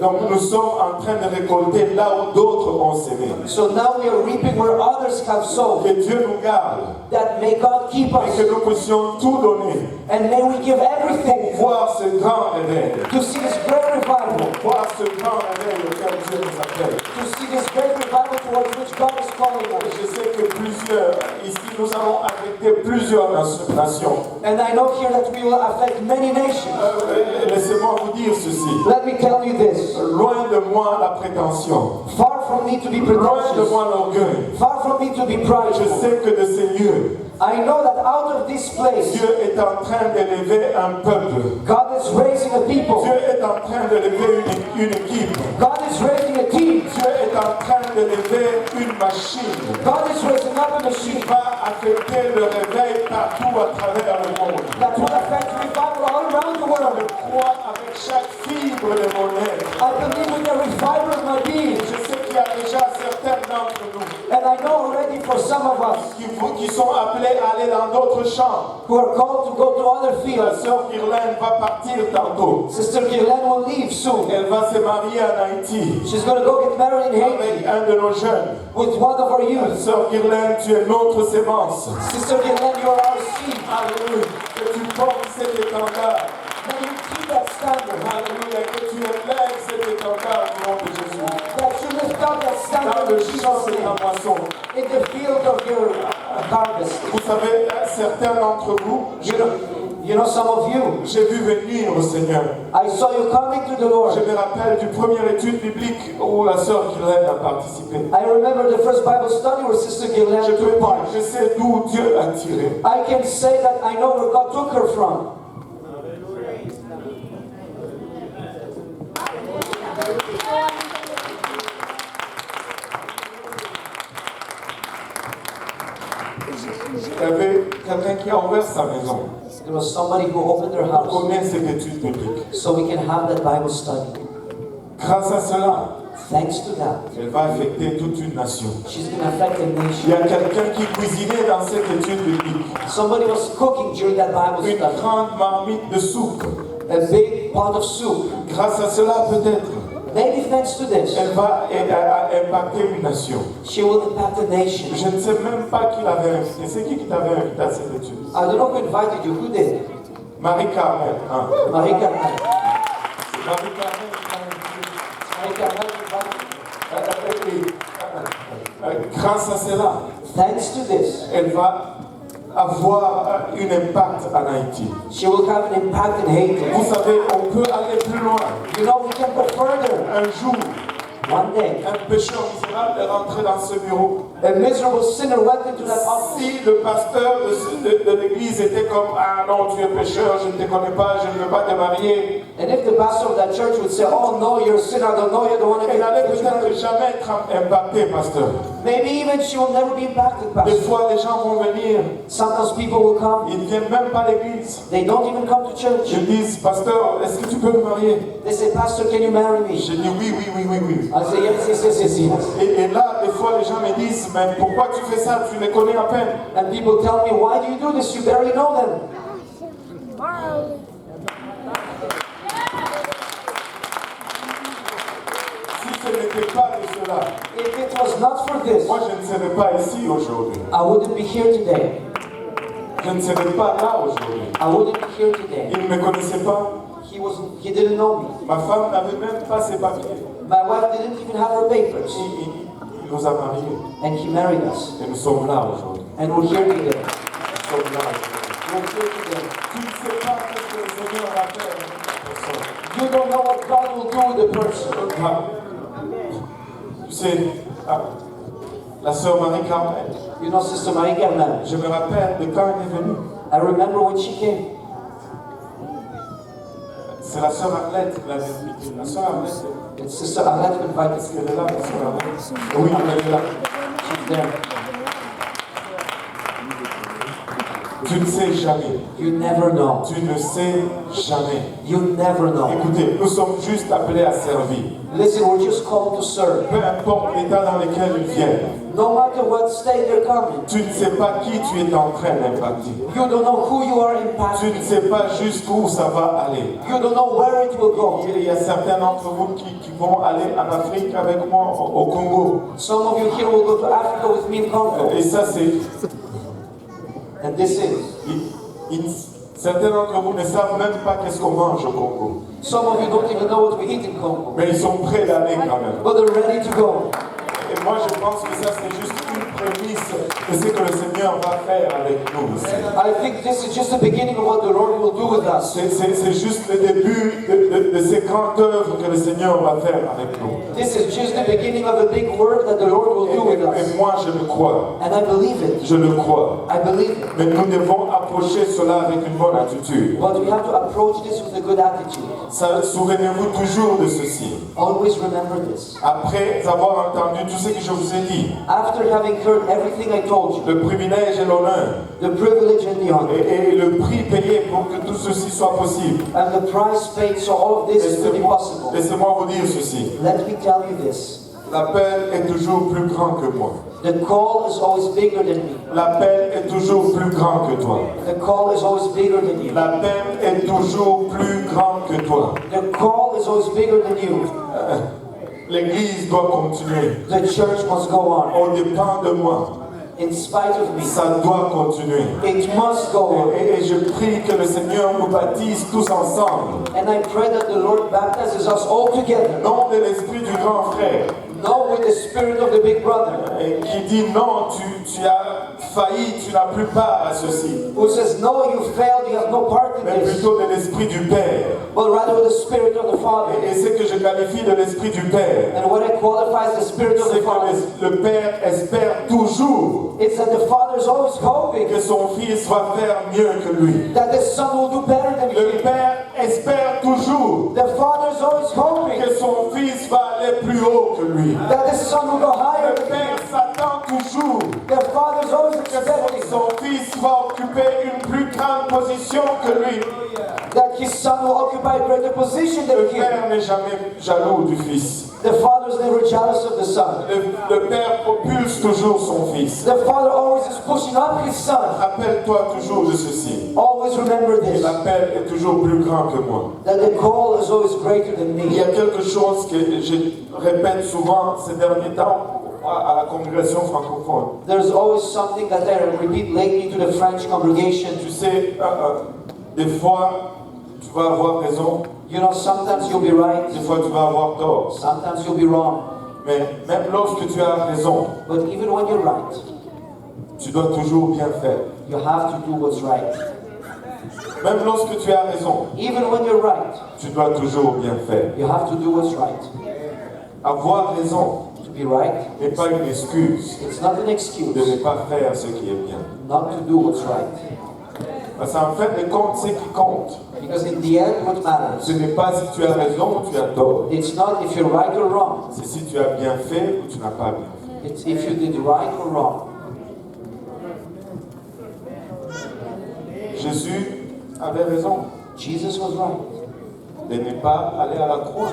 Donc nous sommes en train de récolter là où d'autres ont sémé. So now we are reaping where others have sown. Que Dieu nous garde That may God keep et us, que nous puissions tout donner and may we give everything pour voir ce grand réveil. to see this great revival, Voir ce grand réveil auquel Dieu nous appelle. to see this great revival towards which God is calling us. Je sais que plusieurs, ici nous allons affecter plusieurs nations. And I know here that we will affect many nations. Laissez-moi vous dire ceci. Let me tell you this. Loin de moi la prétention. Far from me to be Loin de pretentious. moi l'orgueil. Far from me to be Je prideful. sais que de ces lieux, I know that out of this place, Dieu est en train d'élever un peuple. God is raising a people. Dieu est en train d'élever une équipe. God is raising a team. Dieu est en train d'élever une machine God is raising up a qui machine va affecter le réveil partout à travers le monde. that will affect revival all around the Je world. crois avec chaque fibre de mon être. I believe with every fiber of my being. Je sais qu'il y a déjà certains d'entre nous And I know already for some of us qui sont appelés à aller dans d'autres champs. who are called to go to other La fields. sœur Irlène va partir tantôt. Sister Gillian will leave soon. Elle va se marier en Haïti She's going to go get married in avec Haiti un de nos jeunes. with one of our youth. Sœur Irlène, tu es notre sémence. Sister Gillian, you are our seed. Alléluia. Que tu portes cet étendard. May you keep that standard. Alléluia. Que tu élèves cet étendard au nom de Jésus. That you lift up that Dans standard le in champ Jesus' de ta name. moisson. In the field of your harvest. Vous savez, certains d'entre vous, You know some of you, j'ai vu venir au Seigneur. I saw you coming to the Lord. Je me rappelle du première étude biblique où la sœur Gillian a participé. I remember the first Bible study where Sister Gillian Je peux took part. dire, je sais d'où Dieu l'a tiré. I can say that I know where God took her from. Il y avait quelqu'un qui a ouvert sa maison. There was somebody who opened their house Connaît cette étude biblique. so we can have that Bible study. Grâce à cela, Thanks to that, elle va affecter toute une nation. she's going to affect a Il nation. y a quelqu'un qui cuisinait dans cette étude biblique. Somebody was cooking during that Bible Une study. grande marmite de soupe. A big pot of soup. Grâce à cela, peut-être, Maybe thanks to this, elle va impacter une nation. she will impact a nation. Je ne sais même pas qui l'avait invité. C'est qui t'avait invité à cette étude? I don't know who invited you. Who did? Marie-Carmel. Hein? Marie-Carmel. Marie-Carmel qui Marie-Carmel invited. grâce à cela, Thanks to this, elle va avoir un impact en Haïti. she will have an impact in Haiti. Vous savez, on peut aller plus loin. You know, we can go further. Un jour, One day, un pécheur misérable est rentré dans ce bureau. a miserable sinner went into that office. Si le pasteur de l'église était comme ah non, tu es pécheur, je ne te connais pas, je ne veux pas te marier, And if the pastor of that church would say, oh no, you're a sinner, I don't know you, I don't want to elle n'allait get peut-être married. jamais être impactée, pasteur. Maybe even she will never be impacted, Des pastor. fois, les gens vont venir, Sometimes people will come, ils ne viennent même pas à l'église. they don't even come to church. Ils disent, pasteur, est-ce que tu peux me marier? They say, pastor, can you marry me? Je dis oui, oui, oui, oui, oui. I say, yes, yes, yes, yes, yes. Et là, des fois, les gens me disent, mais pourquoi tu fais ça? Tu les connais à peine. And people tell me, why do you do this? You barely know them. Si ce n'était pas de cela, If it was not for this, moi je ne serais pas ici aujourd'hui. I wouldn't be here today. Je ne serais pas là aujourd'hui. I wouldn't be here today. Il ne me connaissait pas. He didn't know me. Ma femme n'avait même pas ses papiers. My wife didn't even have her papers. Il nous a mariés. And he married us. Et nous sommes là aujourd'hui. And we're here today. Nous sommes là aujourd'hui. We're here today. Tu ne sais pas ce que le Seigneur va faire avec cette personne. You don't know what God will do with the person. Ah. Tu sais, ah, la sœur Marie-Carmel, You know, Sister Marie-Carmel, je me rappelle de quand elle est venue. I remember when she came. C'est la sœur Arlette qui l'avait invitée. La sœur Arlette, And Sister Arlette invited est-ce me. qu'elle est là, la sœur Arlette? Oui, elle est là. She's there. Tu ne sais jamais. You never know. Tu ne sais jamais. You never know. Écoutez, nous sommes juste appelés à servir. Listen, we're just called to serve. Peu importe l'état dans lequel ils viennent, No matter what state they're coming, tu ne sais pas qui tu es en train d'impacter. you don't know who you are Tu impacting. ne sais pas jusqu'où ça va aller. You don't know where it will go. Il y a certains d'entre vous qui vont aller en Afrique avec moi au Congo. Some of you here will go to Africa with me in Congo. Et ça, c'est... And this is. Certains d'entre vous ne savent même pas qu'est-ce qu'on mange au Congo. Some of you don't even know what we eat in Congo. Mais ils sont prêts d'aller quand même. But they're ready to go. Et moi, je pense que ça, c'est juste une prémisse de ce que le Seigneur va faire avec nous ici. I think this is just the beginning of what the Lord will do with us. C'est juste le début de ces grandes œuvres que le Seigneur va faire avec nous. This is just the beginning of a big work that the Lord will do with us. Et moi, je le crois. And I believe it. Je le crois. I believe it. Mais nous devons approcher cela avec une bonne attitude. But we have to approach this with a good attitude. Souvenez-vous toujours de ceci. Always remember this. Après avoir entendu tout ce que je vous ai dit, After having heard everything I told you, le privilège et l'honneur, the privilege and the honor, et le prix payé pour que tout ceci soit possible. and the price paid so all of this is to be possible, Laissez-moi vous dire ceci. let me tell you this. L'appel est toujours plus grand que moi. The call is always bigger than me. L'appel est toujours plus grand que toi. The call is always bigger than you. L'appel est toujours plus grand que toi. The call is always bigger than you. L'église doit continuer. The church must go on. On dépend de moi. In spite of me, Ça doit continuer. it must go on. Et je prie que le Seigneur nous baptise tous ensemble. And I pray that the Lord baptizes us all together. Non de l'esprit du grand frère. No, with the spirit of the big brother, Et qui dit non, tu as failli, tu n'as plus part à ceci. who says, no, you failed, you have no part in Mais this. plutôt de l'esprit du Père. But rather with the spirit of the Father. Et ce que je qualifie de l'esprit du Père, And what I qualify as the spirit of c'est the Father, que le Père espère toujours it's that the Father is always hoping que son Fils va faire mieux que lui. that the Son will do better than Le him. Père espère toujours The Father is always hoping que son Fils va aller plus haut que lui. that the Son will go higher Le than him. Père s'attend toujours The Father is always que expecting son Fils va occuper une plus grande position que lui. that his Son will occupy a greater position Le than him. Père n'est jamais jaloux du Fils. The Father is never jealous of the Son. Le Père propulse toujours son Fils. The Father always is pushing up his Son. Rappelle-toi toujours de ceci. Always remember Et this, l'appel est toujours plus grand que moi. that the call is always greater than Il y a me. quelque chose que je répète souvent ces derniers temps à la congrégation francophone. There's always something that I repeat lately to the French congregation. Tu sais, des fois, tu vas avoir raison, You know, sometimes you'll be right, des fois, tu vas avoir tort. sometimes you'll be wrong. Mais même lorsque tu as raison, But even when you're right, tu dois toujours bien faire. you have to do what's right. Même lorsque tu as raison, Even when you're right, tu dois toujours bien faire. you have to do what's right. Avoir raison To be right, n'est pas une excuse it's not an de excuse ne pas faire ce qui est bien. not to do what's right. Parce qu'en fait de compte, ce qui compte, Because in the end, what ce matters, n'est pas si tu as raison ou tu as tort. it's not if you're right or wrong. C'est si tu as bien fait ou tu n'as pas bien fait. It's if you did right or wrong. Jésus avait raison Jesus was right. de ne pas aller à la croix.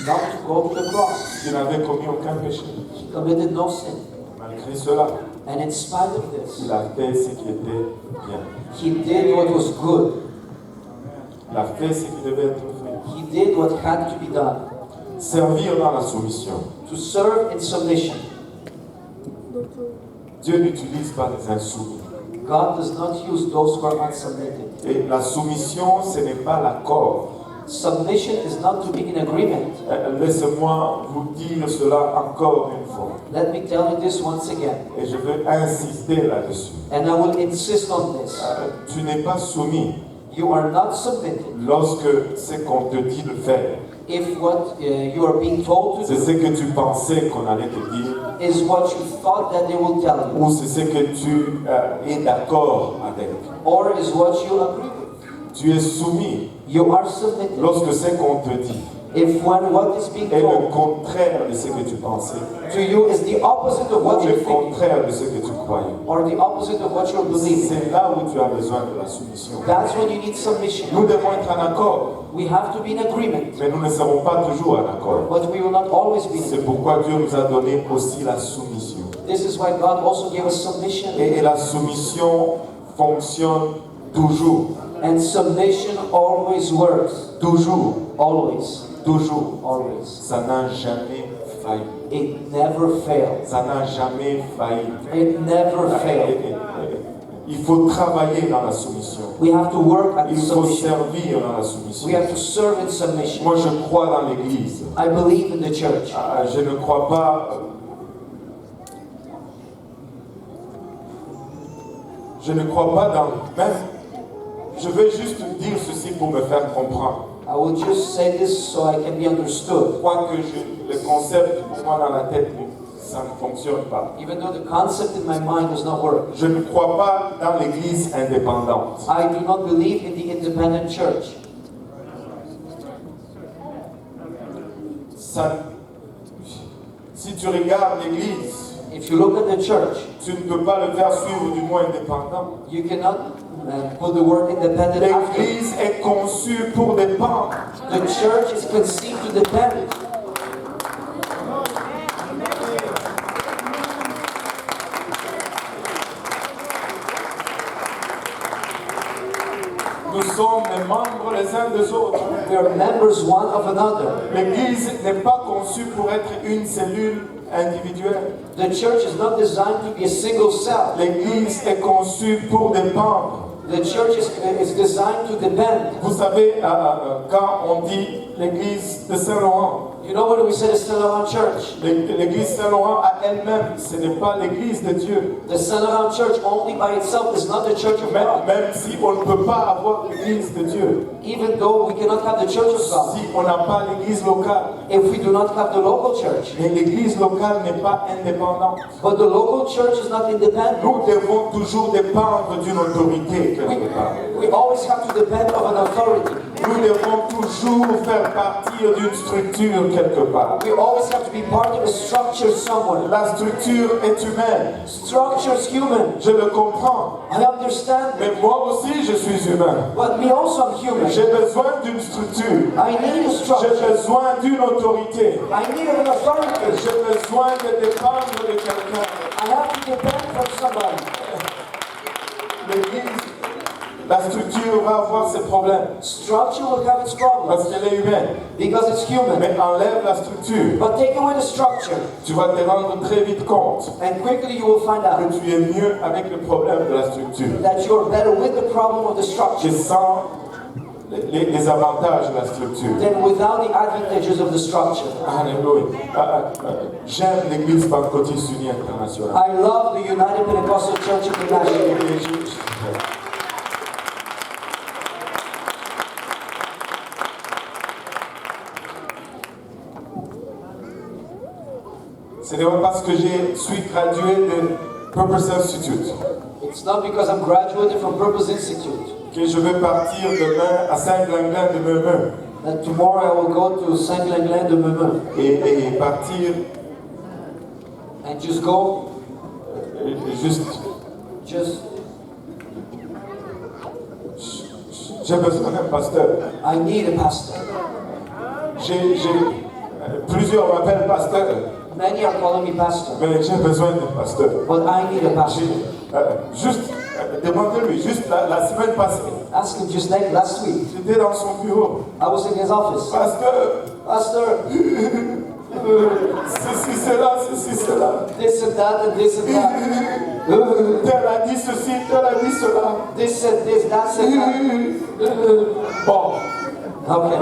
Not to go to the cross. Il n'avait commis aucun péché. He committed no sin. Malgré cela, And in spite of this, il a fait ce qui était bien. he did what was good. Il a fait ce qui devait être fait. He did what had to be done. Servir dans la soumission. To serve in submission. Dieu n'utilise pas les insoumis. God does not use those who are unsubmitted. Et la soumission, ce n'est pas l'accord. Submission is not to be in agreement. Laissez-moi vous dire cela encore une fois. Let me tell you this once again. Et je veux insister là-dessus. And I will insist on this. Tu n'es pas soumis You are not submitted lorsque c'est qu'on te dit de faire. if what you are being told to C'est do ce que tu pensais qu'on allait te dire. is what you thought that they will tell you, Ou c'est ce que tu es d'accord avec. or is what you agree with. Tu es soumis You are submitted lorsque c'est qu'on te dit if when what is being est le told contraire de ce que tu pensais. to you is the opposite of Ou what le you're thinking, contraire de ce que tu croyais. or the opposite of what you're believing. C'est là où tu as besoin de la soumission. That's when you need submission. Nous devons être en accord, We have to be in agreement, mais nous ne serons pas toujours en accord. but we will not always be in C'est agreement. pourquoi Dieu nous a donné aussi la soumission. This is why God also gave us submission. Et la soumission fonctionne toujours. And submission always works. Toujours. Always. Toujours. Always. Ça n'a jamais failli. It never fails. Ça n'a jamais failli. It never fails. Il faut travailler dans la soumission. We have to work at Il faut submission. servir dans la We soumission. have to serve in submission. Moi, je crois dans l'Église. I believe in the church. Je ne crois pas. Je ne crois pas dans. Même. Je vais juste dire ceci pour me faire comprendre. I will just say this so I can be Je understood. crois que le concept pour moi dans la tête, ça ne fonctionne pas. Even though the concept in my mind does not work. Je ne crois pas dans l'Église indépendante. I do not believe in the independent church. Ça, si tu regardes l'Église, If you look at the church, tu ne peux pas le faire suivre du mot indépendant. you cannot put the word independent after. L'Église est conçue pour dépendre. The church is conceived to depend. Nous sommes les membres les uns des autres. We are members one of another. L'Église n'est pas conçue pour être une cellule individuelle. The church is not designed to be a single cell. L'Église est conçue pour dépendre. The church is designed to depend. Vous savez, quand on dit l'Église de Saint-Laurent, You know what we said at Saint Laurent Church? l'Église Saint-Laurent à elle-même, ce n'est pas l'Église de Dieu. The Saint Laurent Church only by itself is not the church of Même, God. même si on ne peut pas avoir l'Église de Dieu, Even though we cannot have the church of God, si on n'a pas l'Église locale, if we do not have the local church. mais l'Église locale n'est pas indépendante. But the local church is not independent. Nous devons toujours dépendre d'une autorité quelque part. We always have to depend on an authority. Nous devons toujours faire partir d'une structure quelque part. We always have to be part of a structure somewhere. La structure est humaine. Structure is human. Je le comprends. I understand it. Mais moi aussi, je suis humain. But me also I'm human. J'ai besoin d'une structure. I need a J'ai structure. besoin d'une autorité. I need an authority. J'ai besoin de dépendre de quelqu'un. I have to depend on somebody. L'Église, la structure va avoir ses problèmes Structure will have its problems parce qu'elle est humaine. because it's human. Mais enlève la structure, But take away the structure, tu vas te rendre très vite compte and quickly you will find out que tu es mieux avec le problème de la structure that you're better with the problem of the que structure sans les avantages de la structure. than without the advantages of the structure. Alléluia. J'aime l'Église Pentecôtiste Unie Internationale. I love the United Pentecostal Church International. Ce n'est pas parce que je suis gradué de Purpose Institute It's not because I'm graduated from Purpose Institute que je vais partir demain à Saint-Glinglin de Meumeu that tomorrow I will go to Saint-Glinglin de Meumeu et partir and just go, juste. just, J'ai besoin d'un pasteur. I need a pastor. Plusieurs m'appellent pasteur, Many are calling me pastor, mais j'ai besoin d'un pasteur. but I need a pastor. Demandez-lui, juste la semaine passée, Ask him just like last week. j'étais dans son bureau. I was in his office. Pastor, Ceci, cela, this and that and this and that. tel a dit ceci, tel a dit cela. This and this, that and that. Bon, Okay.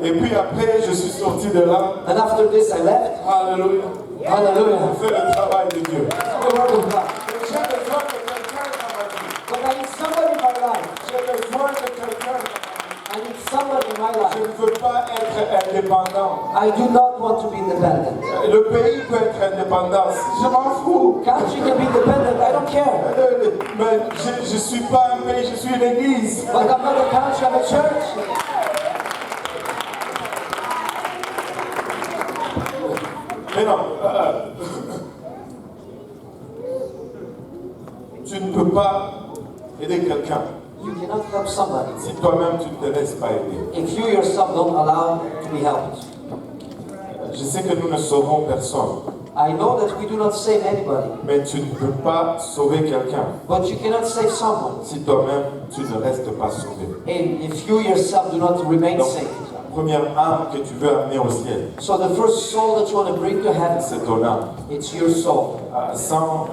et puis après, je suis sorti de là. And after this I left. Alléluia. Hallelujah. On fait le travail de Dieu. The word of God. J'ai besoin de quelqu'un dans ma vie. But I need somebody in my life. J'ai besoin de quelqu'un dans ma vie. I need somebody in my Je life. ne veux pas être indépendant. I do not want to be independent. Le pays peut être indépendant. Je m'en fous. Country can be independent, I don't care. Mais je ne suis pas un pays, je suis une église. But I'm not a country, I'm a church. Mais non. Tu ne peux pas aider quelqu'un You cannot help somebody si toi-même tu ne te laisses pas aider. if you yourself don't allow to be helped. Je sais que nous ne sauvons personne, I know that we do not save anybody, mais tu ne peux pas sauver quelqu'un but you cannot save someone si toi-même tu ne restes pas sauvé. if you yourself do not remain Donc, saved. la première âme que tu veux amener au ciel, So the first soul that you want to bring to heaven, c'est ton âme. it's your soul. Sans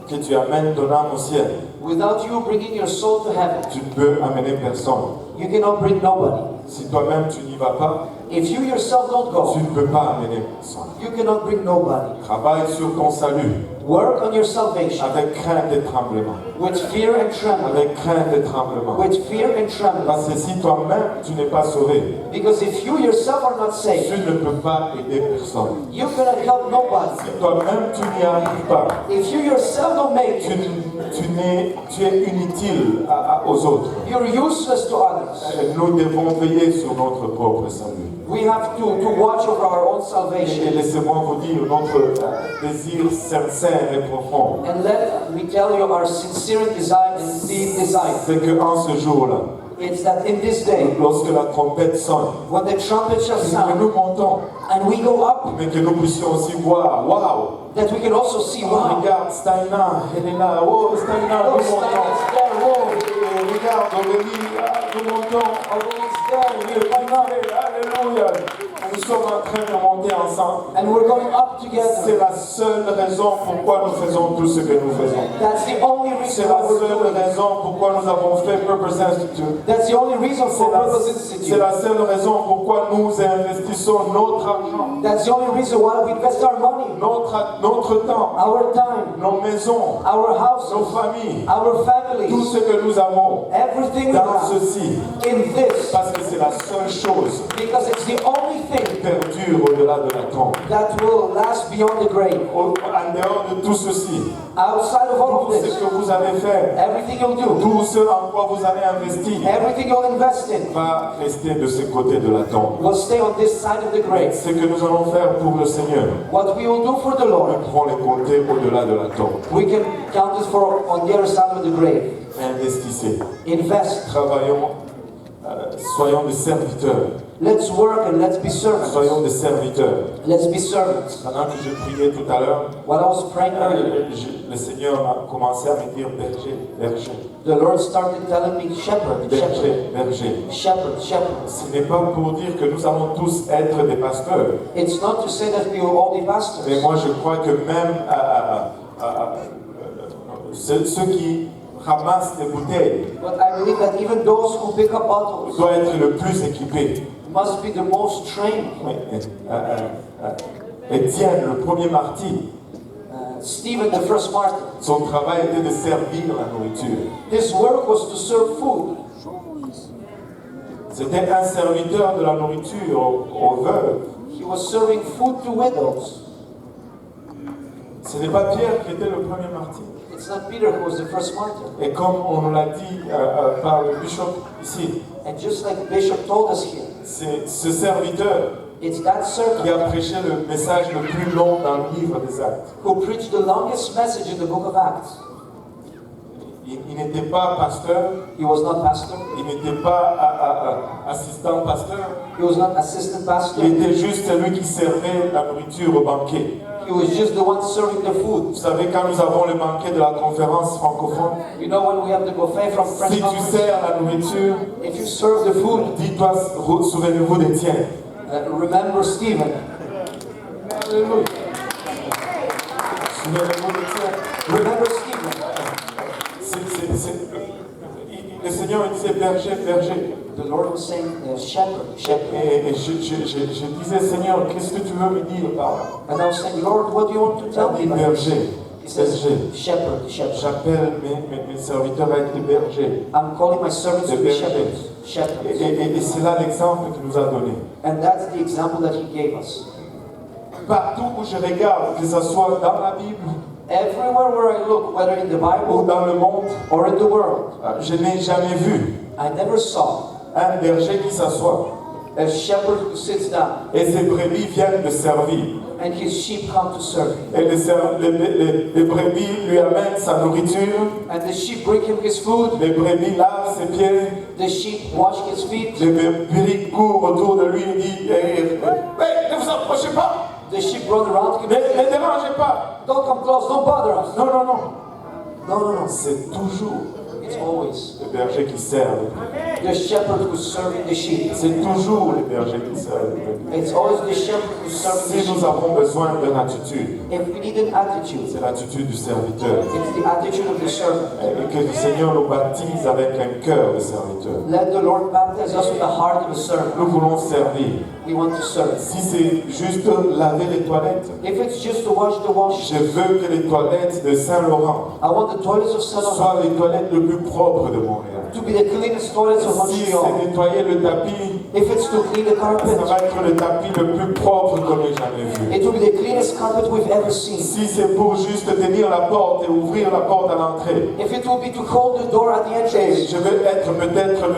que tu amènes ton âme au ciel, Without you bringing your soul to heaven, tu ne peux amener personne. you cannot bring nobody. Si toi-même tu n'y vas pas, If you yourself don't tu go, ne peux pas amener personne. you cannot bring nobody. Travaille sur ton salut Work on your salvation avec crainte et tremblement. with fear and trembling. Avec crainte et tremblement. With fear and trembling. Parce que si toi-même tu n'es pas sauvé, Because if you yourself are not tu saved, ne peux pas aider personne. you cannot help nobody. Si toi-même tu n'y arrives pas, If you yourself don't make tu, it, tu es inutile aux autres. you're useless to others. Nous devons veiller sur notre propre salut. We have to watch over our own Et salvation. laissez-moi vous dire notre désir sincère et profond. And let me tell you our sincere desire and deep desire. C'est qu'en ce jour-là, It's that in this day, lorsque la trompette sonne, when the trumpet shall que sound nous montons, and we go up, mais que nous puissions aussi voir, waouh, that we can also see, wow, regarde Steina, elle est là, oh Steina, oh, nous Stein montons. is there, whoa, Et regarde Aurélie, nous montons. Aurélie is there, we're going up, Alléluia. Nous sommes en train de monter ensemble. and we're going up C'est together. la seule raison pourquoi nous faisons tout ce que nous faisons. That's the only C'est reason la why we're seule doing it. raison pourquoi nous avons fait Purpose Institute. That's the only reason for Purpose C'est Institute. la seule raison pourquoi nous investissons notre argent, That's the only reason why we invest our money, notre temps, our time, nos maisons, our nos houses, familles, our tout families, ce que nous avons everything we dans have ceci. in this, Parce que c'est la seule chose because it's the only qui thing perdure au-delà de la tombe. that will last beyond the grave. En dehors de tout ceci, Outside of all tout of ce this, que vous avez fait, everything you'll do, tout ce en quoi vous allez investir, everything you'll invest in, va rester de ce côté de la tombe. will stay on this side of the grave. Ce que nous allons faire pour le Seigneur, What we will do for the Lord, nous pourrons les compter au-delà de la tombe. we can count it for on the other side of the grave. Investissez, Invest. travaillons, soyons des serviteurs, Let's work and let's be servants. soyons des serviteurs. Let's be servants. Pendant que je priais tout à l'heure, While I was praying earlier, le Seigneur a commencé à me dire berger, berger, the Lord started telling me, shepherd, shepherd, berger, berger. shepherd, shepherd. Ce n'est pas pour dire que nous allons tous être des pasteurs, It's not to say that we will all be mais pastors. moi je crois que même ceux qui ramassent des bouteilles But I believe that even those who pick up bottles doivent être le plus équipés. must be the most trained. Oui, Étienne, le premier martyr, Stephen, the first martyr, son travail était de servir la nourriture. his work was to serve food. C'était un serviteur de la nourriture aux veuves. He was serving food to widows. Ce n'est pas Pierre qui était le premier martyr. It's not Peter who was the first martyr. Et comme on nous l'a dit par le bishop ici, And just like the bishop told us here, c'est ce serviteur it's that qui servant a prêché le message le plus long dans le livre des Actes. who preached the longest message in the book of Acts. Il n'était pas pasteur, He was not pastor. il n'était pas assistant pasteur, He was not assistant pastor. il était juste celui qui servait la nourriture au banquet. He was just the one serving the food. Vous savez, quand nous avons le banquet de la conférence francophone, You know when we have the buffet from French si tu conference, sers la nourriture, if you serve the food, dis-toi, souvenez-vous des tiens. remember Stephen. Alléluia. Souvenez-vous des tiens. Remember Stephen. Le Seigneur il disait berger, berger. The Lord was saying, shepherd, shepherd. Et je disais, Seigneur, qu'est-ce que tu veux me dire par là? And I was saying, Lord, what do you want to tell me? Il dit by this?" berger, He says, berger. shepherd, shepherd. J'appelle mes serviteurs à être des bergers. I'm calling my servants to be berger. shepherds. Shepherds. Et c'est là l'exemple qu'il nous a donné. And that's the example that he gave us. Partout où je regarde, que ce soit dans la Bible Everywhere where I look, whether in the ou Bible dans le monde, or in the world, je n'ai jamais vu I never saw un berger qui s'assoit a shepherd who sits down et ses brebis viennent le servir. and his sheep come to serve him. Et les brebis lui amènent sa nourriture, And the sheep bring him his food, les brebis lavent ses pieds, the sheep wash his feet, les brebis courent autour de lui et disent hey, ne vous approchez pas, the sheep run around him. ne dérangez pas. Don't come close, don't bother us. Non, non, non. No, no, no. C'est toujours It's always le berger qui sert les brebis. the shepherd who's serving the sheep. C'est toujours le berger qui sert les brebis. It's always the shepherd who's serving the Si nous sheep. avons besoin d'une attitude, If we need an attitude, c'est l'attitude du serviteur. it's the attitude of the servant. Et que le Seigneur nous baptise avec un cœur de serviteur. Let the Lord baptize us with the heart of a servant. Nous voulons servir. We want to serve. Si c'est juste laver les toilettes, If it's just to wash the wash, je veux que les toilettes de Saint-Laurent I want the toilets of Saint Laurent soient les toilettes les plus propres de Montréal. to be the cleanest toilets of Si Montreal. c'est nettoyer le tapis, If it's to clean the ça carpet, va être le tapis le plus propre que j'ai jamais vu. it will be the cleanest carpet we've ever seen. Si c'est pour juste tenir la porte et ouvrir la porte à l'entrée, If it will be to hold the door at the et entrance, je veux être peut-être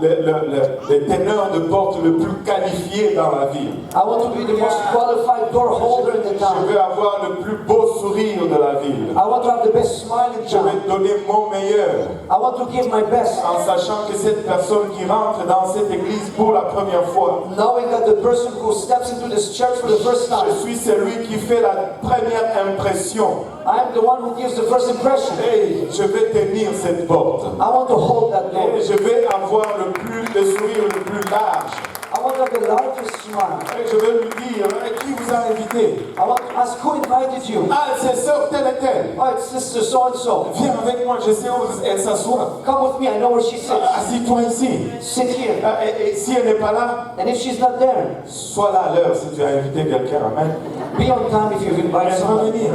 le teneur de porte le plus qualifié dans la ville. I want to be the most qualified door holder in the Je town. veux avoir le plus beau sourire de la ville. I want to have the best smile in Je vais town. donner mon meilleur I want to give my best, en sachant que cette personne qui rentre dans cette église pour la première fois, knowing that the person who steps into this church for the first time, je suis celui qui fait la première impression. I am the one who gives the first impression. Et je vais tenir cette porte. I want to hold that door. Et je vais avoir le sourire le plus large. I want to have the largest smile. Et je vais lui dire, qui vous a invité? I want to ask who invited you. Ah, c'est sœur telle et telle. Oh, it's sister so and so. Viens avec moi, je sais où elle s'assoit. Come with me, I know where she sits. Assis-toi ici. Sit here. Et si elle n'est pas là, And if she's not there, sois là à l'heure si tu as invité quelqu'un. Amen. be on time if you've invited Elle va someone. venir.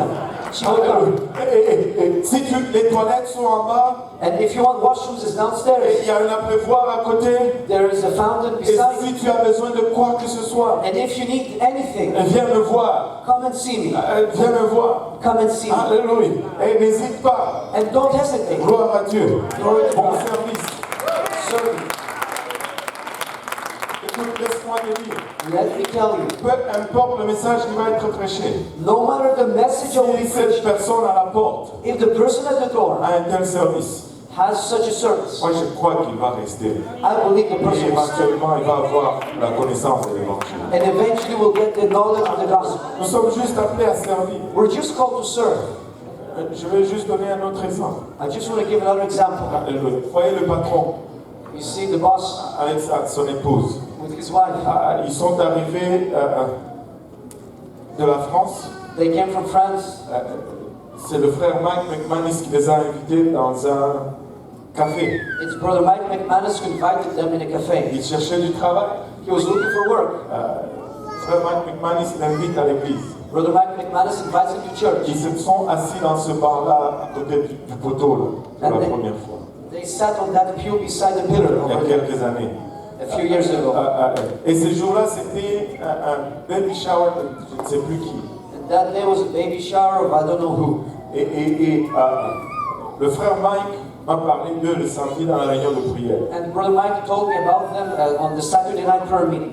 She will come. Et si les toilettes sont en bas, And if you want washrooms, it's et downstairs. il y a un abreuvoir à côté, There is a fountain et beside. si tu as besoin de quoi que ce soit, And if you need anything, viens me voir. come and see me. Viens me voir. Come and see me. Alléluia. Et n'hésite pas. And don't hesitate. Gloire à Dieu. Glory to Bon God. service. Serve me. Écoute, laisse-moi te dire. Let me tell you, Peu importe le message qui va être prêché, no matter the message that will si be cette preached, personne à la porte if the person at the door a un tel service, has such a service, moi je crois qu'il va rester. I believe the Et person will stay. éventuellement, il va avoir la connaissance de l'évangile. And eventually will get the knowledge of the gospel. Nous sommes juste appelés à servir. We're just called to serve. Je vais juste donner un autre exemple. I just want to give another example. Voyez le patron You see the boss avec son épouse. with his wife. Ils sont arrivés de la France. They came from France. C'est le frère Mike McManus qui les a invités dans un café. It's brother Mike McManus who invited them in a cafe. Ils cherchaient du travail. He was looking for work. Frère Mike McManus l'invite à l'église. Brother Mike McManus invites him to church. Ils se sont assis dans ce banc-là à côté du poteau là, pour la première fois, They sat on that pew beside the pillar il y a over there quelques années. a few years ago. Et ce jour-là, c'était un baby shower, je ne sais plus qui. And That day was a baby shower of I don't know who. Le frère Mike m'a parlé d'eux le samedi dans la réunion de prière. And Brother Mike told me about them on the Saturday night prayer meeting.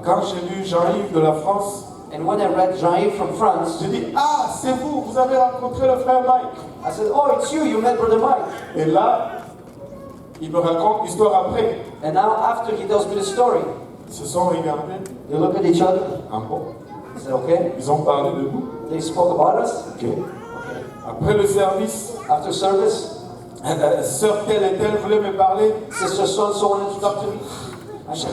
Quand j'ai lu Jean-Yves de la France, And when I read Jean-Yves from France, j'ai dit, ah, c'est vous, vous avez rencontré le frère Mike. I said, oh, it's you, you met Brother Mike. Et là, il me raconte l'histoire après. And now after he tells me the story, Ils se sont regardés. they look at each other. Ah bon? I said, okay. Ils ont parlé de nous. They spoke about us. Ok. Après le service, After service, sœur telle et telle voulait me parler. Sister so-and-so wanted to talk to me. I said,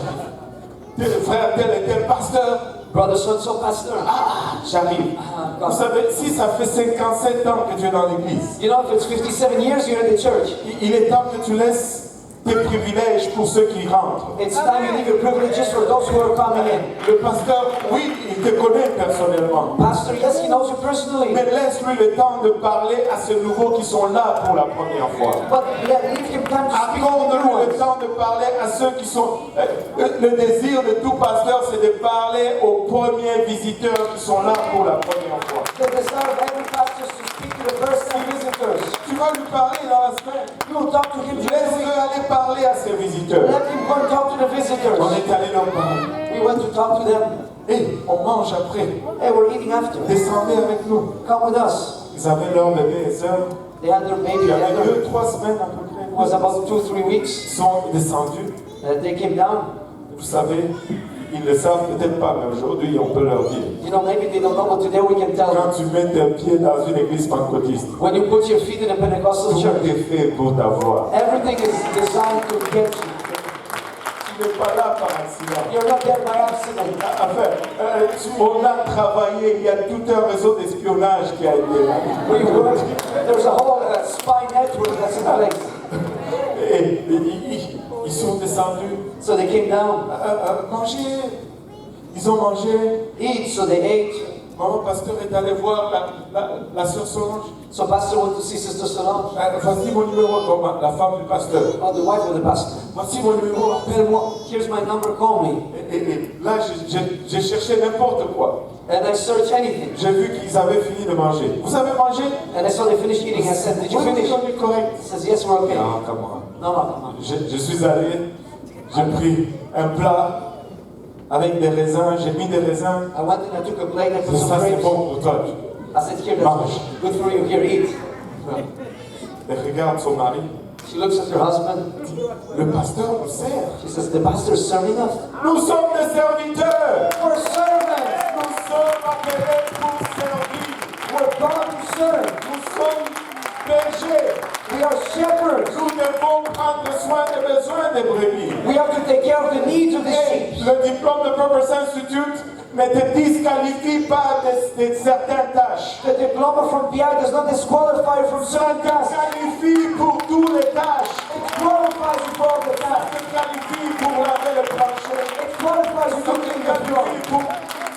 Frère tel et tel pasteur. Brother so-and-so, pastor. Ah, j'arrive. God. Vous savez, si ça fait 57 ans que tu es dans l'église, You know, if it's 57 years you're in the church, il est temps que tu laisses tes privilèges pour ceux qui rentrent. it's time you leave your privileges for those who are coming in. Le pasteur, oui, il te connaît personnellement. Pastor, yes, he knows you personally. Mais laisse-lui le temps de parler à ces nouveaux qui sont là pour la première fois. But leave him time to speak to the new Accorde-lui le ones. temps de parler à ceux qui sont... Le désir de tout pasteur, c'est de parler aux premiers visiteurs qui sont là pour la première fois. The desire of every pastor is to speak to the first time visitors. Tu vas lui parler dans la semaine. You will talk to him during the Laisse-le week. aller parler à ses visiteurs. Let him go and talk to the visitors. On est allé leur parler. We went to talk to them. Et on mange après. Hey, we're eating after. Descendez avec nous. Come with us. Ils avaient leur bébé et sœur. They had their baby Il y avait together. 2-3 semaines à peu près. It was about 2-3 Ils weeks. sont descendus. They came down. Vous savez, ils le savent peut-être pas, mais aujourd'hui, on peut leur dire. You know, maybe they don't know, but today we can tell Quand them. tu mets tes pieds dans une église pentecôtiste, When you put your feet in a Pentecostal tout church, est fait pour t'avoir. everything is designed to get you. Tu n'es pas là par accident. You're not there by accident. Enfin, on a travaillé, il y a tout un réseau d'espionnage qui a été là. We work. There's a whole spy network that's in place. Et ils sont descendus. So they came down, Manger. Ils ont mangé. eat, so they ate. Maman pasteur est allé voir la sœur Solange. So pastor went to see Sister Solange, Voici mon numéro, la femme du pasteur. the wife of the pastor. Voici mon numéro, appelle-moi. Here's my number, call me. Et là, j'ai cherché n'importe quoi. And I searched anything. J'ai vu qu'ils avaient fini de manger. Vous avez mangé? And I saw they finished eating. I said, did you Oui, finish? on est correct. He says, yes, we're okay. Non, come on. No, come on. Je suis allé, j'ai pris un plat avec des raisins, j'ai mis des raisins. I went and I took a plate and put some Ça, c'est grapes. bon pour toi. I said, here, that's good for you. Here, eat. Elle regarde son mari. She looks at her husband. Le pasteur nous sert. She says, the pastor is serving us. Nous sommes des serviteurs. We're servants. Nous sommes appelés pour servir. We're called to serve. Nous sommes bergers. We are shepherds. Nous devons prendre soin des besoins des brebis. We have to take care of the needs of the Et sheep. le diplôme de Purpose Institute ne te disqualifie pas de certaines tâches. The diploma from PI does not disqualify you from Ça certain te tasks. qualifie pour toutes les tâches. It qualifies you for all the Ça tasks. te qualifie pour laver le plancher. It qualifies you Ça to te clean the floor. qualifie pour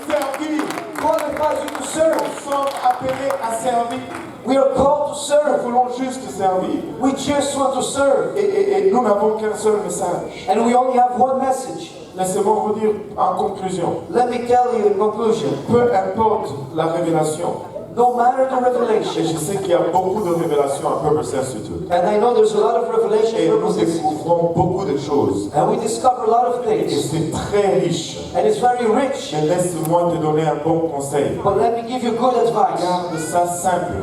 servir. It qualifies you to serve. Nous sommes appelés à servir. We are called to Nous serve. voulons juste servir. We just want to serve. Et nous n'avons qu'un seul message. And we only have one message. Laissez-moi vous dire en conclusion. Let me tell you in conclusion. Peu importe la révélation, No matter the et revelation, je sais qu'il y a beaucoup de révélations à Purpose Institute, and I know there's a lot of revelation et in nous Purpose Institute, découvrons beaucoup de choses, and we discover a lot of et things, c'est très riche. and it's very rich. Mais laisse-moi te donner un bon conseil. But let me give you good advice. Garde ça simple.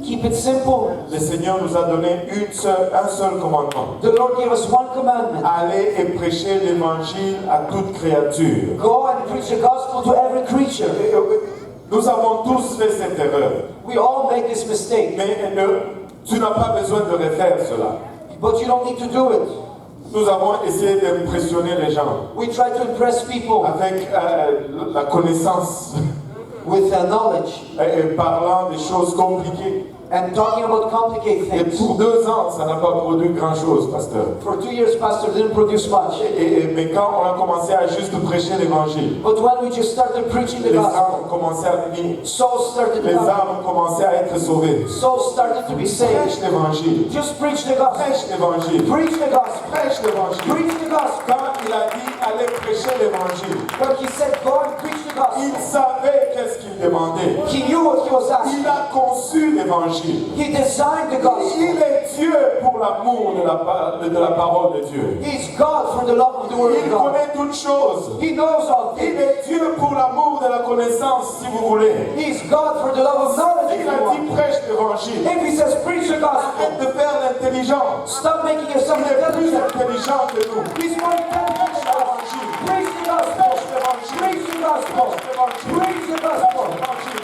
Keep it simple. Le Seigneur nous a donné un seul commandement. The Lord gave us one commandment. Allez et prêchez l'évangile à toute créature. Go and preach the gospel to every creature. Et, nous avons tous fait cette erreur. We all make this mistake, Mais tu n'as pas besoin de refaire cela. but you don't need to do it. Nous avons essayé d'impressionner les gens We try to impress people avec la connaissance with knowledge et parlant des choses compliquées. and talking about complicated Et things. pour 2 ans, ça n'a pas produit grand-chose, pasteur. For 2 years, Pastor didn't produce much. Mais quand on a commencé à juste prêcher l'évangile, But when we just started preaching the les gospel, âmes ont commencé à venir. souls started to Les come. âmes ont commencé à être sauvées. Souls started to be saved. Prêche l'évangile. Just preach the gospel. Prêche l'évangile. Preach the gospel. Prêche l'évangile. Preach the gospel. Quand il a dit allez prêcher l'évangile, But he said, go and preach the gospel. Il savait qu'est-ce qu'il demandait. He knew what he was Il asking. a conçu l'évangile. He designed the gospel. Il est Dieu pour l'amour de la parole de Dieu. He's God for the love of the word of Il God. connaît toutes choses. He knows all Il things. est Dieu pour l'amour de la connaissance, si vous voulez. He's God for the love of knowledge. Il a dit prêche l'évangile. If he says preach the Arrête gospel, de faire l'intelligent. stop making yourself Il est plus intelligent. intelligent que nous. He's more intelligent than us. Preach the gospel. Preach the gospel. Preach the gospel.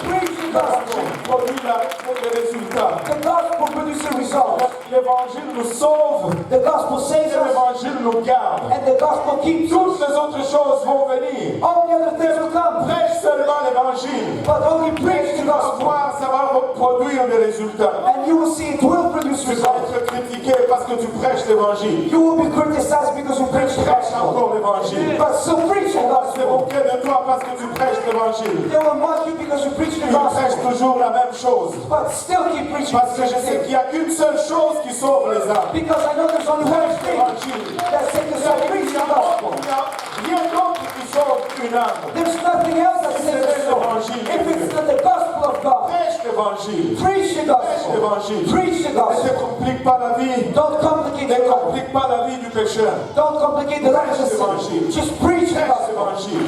Preach the gospel. Produit les résultats. The gospel produces results. L'évangile nous sauve. The gospel Et saves us, l'évangile nous garde. and the gospel keeps us. Toutes les autres choses vont venir. All the other things will come, Prêche seulement l'évangile. but only preach the Tu vas gospel, voir, ça va produire des résultats. and you will see it will produce Tu vas results. être critiqué parce que tu prêches l'évangile. You will be criticized because you preach the Prêche gospel, encore l'évangile. but still preach the On va se gospel. moquer de toi parce que tu prêches l'évangile. They will mock you because you preach the Tu prêches gospel, toujours la même chose. but still keep preaching Parce the que je same sais qu'il thing. n'y a qu'une seule chose qui sauve les âmes. Because I know there's only one Prêche thing l'évangile. that says to say, preach the gospel. Il n'y a rien d'autre qui sauve une âme. There's nothing else that says so. If it's not the gospel of God, Prêche l'évangile. preach the Prêche gospel. l'évangile. Preach the Ne te gospel. complique pas la vie. Don't complicate Ne the life. complique pas la vie du pécheur. Don't complicate the life of the sinner. Just preach the gospel.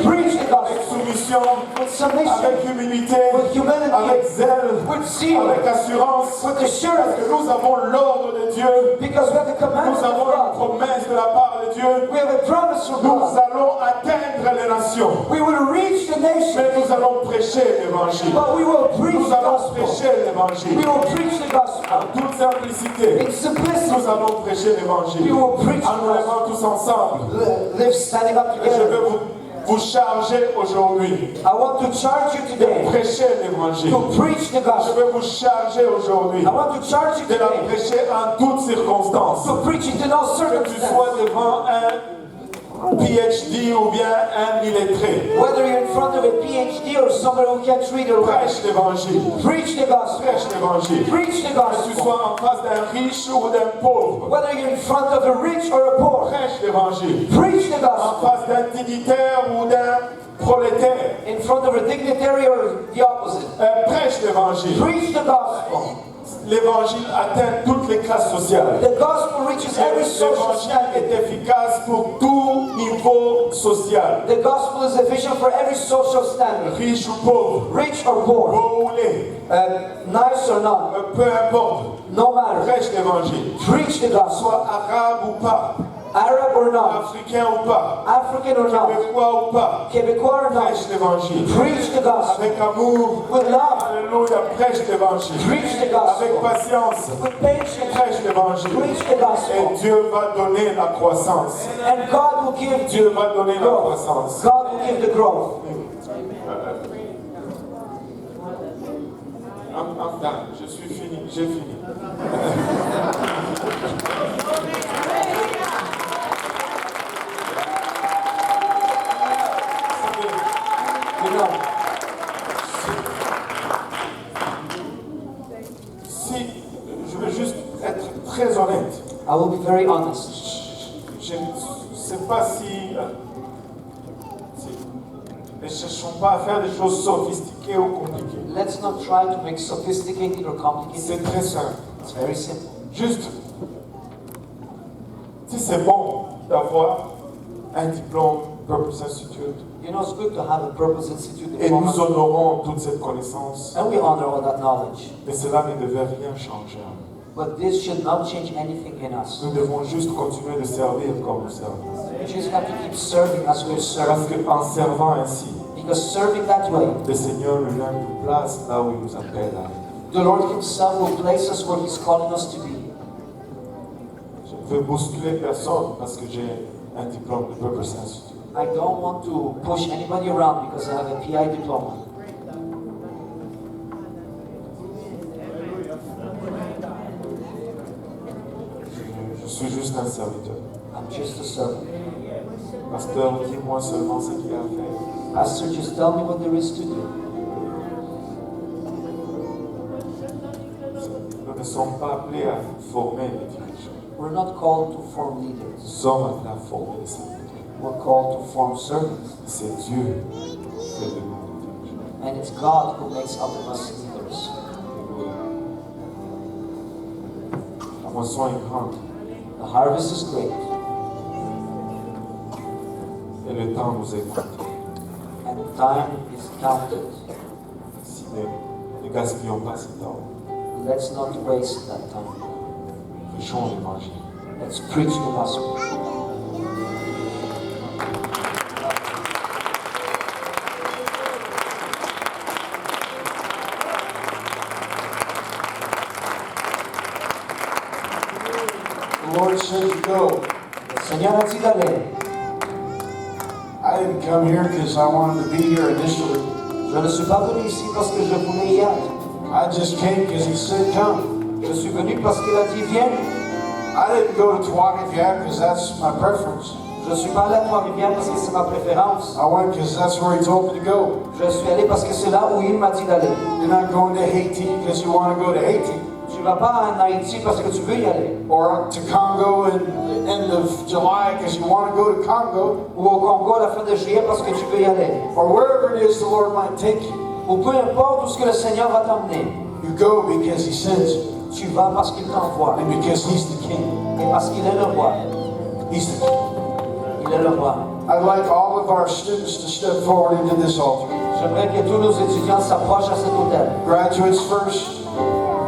Preach the Avec gospel. soumission, With submission, avec humilité, with humility, avec zèle, with zeal, avec assurance. with Parce assurance, que nous avons l'ordre de Dieu. because we have the Nous commandments of avons une God. promesse de la part de Dieu. We have a promise from Nous God. allons atteindre les nations. We will reach the nation, Mais nous allons prêcher l'évangile. but we will preach Nous the allons gospel. prêcher We l'évangile. will preach the gospel. En toute simplicité, In simplicity, nous allons prêcher we l'évangile. will preach En nous the levant tous ensemble. gospel. Live standing up Je together. vais vous charger aujourd'hui I want to charge you de today prêcher l'évangile. to preach the Je gospel. vais vous charger aujourd'hui I want to charge you de la today prêcher en toutes circonstances. to preach it in all Que tu sois circumstances. devant un PhD ou bien un illettré. Whether you're in front of a PhD or somebody who can't read or write, Prêche l'évangile. preach the gospel. Prêche l'évangile. Preach the Que tu gospel. sois en face d'un riche ou d'un pauvre. Whether you're in front of a rich or a poor, Prêche l'évangile. preach the En gospel. face d'un dignitaire ou d'un prolétaire. In front of a dignitary or the opposite, Prêche l'évangile. preach the gospel. L'évangile atteint toutes les classes sociales. The gospel reaches every social L'évangile standing. est efficace pour tout niveau social. The gospel is efficient for every social standing, Riche ou pauvre, rich or poor, beau ou laid, nice or not, peu importe. no matter. Prêche l'évangile. Preach the gospel, Soit arabe ou pas, Arab or not, africain ou pas, African or not, québécois ou pas. Quebecois or not. Prêche l'évangile. Preach the gospel Avec amour. with love. Alléluia. Prêche l'évangile. Preach the Avec gospel patience. with patience. Prêche l'évangile. Preach the Et gospel, Dieu va donner la croissance. and God will give Dieu va donner la growth. croissance. God will give the growth. I'm done. Je suis fini. J'ai fini. You know, Si je veux juste être très honnête, I will be very honest. je ne sais pas ne cherchons pas à faire des choses sophistiquées ou compliquées. Let's not try to make sophisticated or complicated. C'est très simple. It's very simple. Juste, si c'est bon d'avoir un diplôme Purpose Institute You know, it's good to have a Purpose Institute et nous diploma, honorons toute cette connaissance, and we honor all that knowledge. mais cela ne devait rien changer. But this should not change anything in us. Nous devons juste continuer de servir comme nous servons. We just have to keep serving as we Parce serve. qu'en servant ainsi, Because serving that way, le Seigneur lui-même nous place là où il nous appelle à aller. the Lord Himself will place us where He's calling us to be. Je ne veux bousculer personne parce que j'ai un diplôme de Purpose Institute. I don't want to push anybody around because I have a PI diploma. Je suis juste un serviteur. I'm just a servant. Pasteur, dis-moi seulement ce qu'il y a à faire. Pastor, just tell me what there is to do. Nous ne sommes pas appelés à former les dirigeants. We're not called to form Nous leaders. sommes appelés à former les serviteurs. We're called to form servants. C'est Dieu qui fait de nous And it's God who makes out of us leaders. La moisson est grande The harvest is great, et le temps nous est compté. and time is counted. Si ne gaspillons pas ce temps, Let's not waste that time. prêchons l'évangile. Let's preach the gospel. The Lord said to go. Le Seigneur a dit d'aller. I didn't come here because I wanted to be here initially. Je ne suis pas venu ici parce que je voulais y être. I just came because He said come. Je suis venu parce qu'il a dit viens. I didn't go to Trois-Rivières because that's my preference. Je ne suis pas allé à Trois-Rivières parce que c'est ma préférence. I went because that's where He told me to go. Je suis allé parce que c'est là où il m'a dit d'aller. You're not going to Haiti because you want to go to Haiti. Tu ne vas pas en Haïti parce que tu veux y aller. Or to Congo in the end of July because you want to go to Congo. Ou au Congo à la fin de juillet parce que tu veux y aller. Or wherever it is the Lord might take you. Ou peu importe où ce que le Seigneur va t'emmener. You go because He sends you. Tu vas parce qu'il t'envoie. And because He's the King. Et parce qu'il est le roi. He's the King. Il est le roi. I'd like all of our students to step forward into this altar. J'aimerais que tous nos étudiants s'approchent à cet hôtel. Graduates first,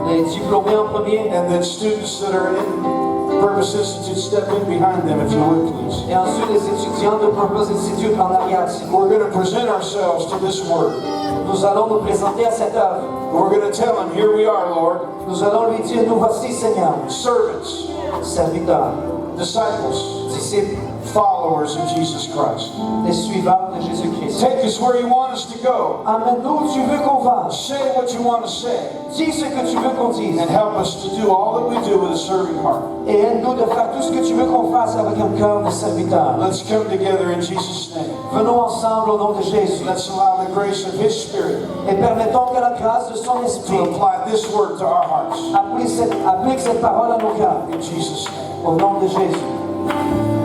Les diplômés en premier. and then students that are in Purpose Institute, step in behind them if you would, please. Et ensuite les étudiants de Purpose Institute en arrière. s'il vous We're plaît. going to present ourselves to this word. Nous allons nous présenter à cette œuvre. We're going to tell Him, here we are, Lord, Nous allons lui dire, nous voici Seigneur, servants, serviteurs, disciples, disciples, followers of Jesus Christ. des suivants de Jésus-Christ. Take us where you want us to go. Emmène-nous où tu veux qu'on va. Say what you want to say. Dis ce que tu veux qu'on dise. And help us to do all that we do with a serving heart. Et aide-nous de faire tout ce que tu veux qu'on fasse avec un cœur de serviteur. Let's come together in Jesus' name. Venons ensemble au nom de Jésus. Let's allow the grace of His Spirit Et permettons que la grâce de son esprit to apply this word to our hearts. applique cette parole à nos cœurs. In Jesus' name. Au nom de Jésus.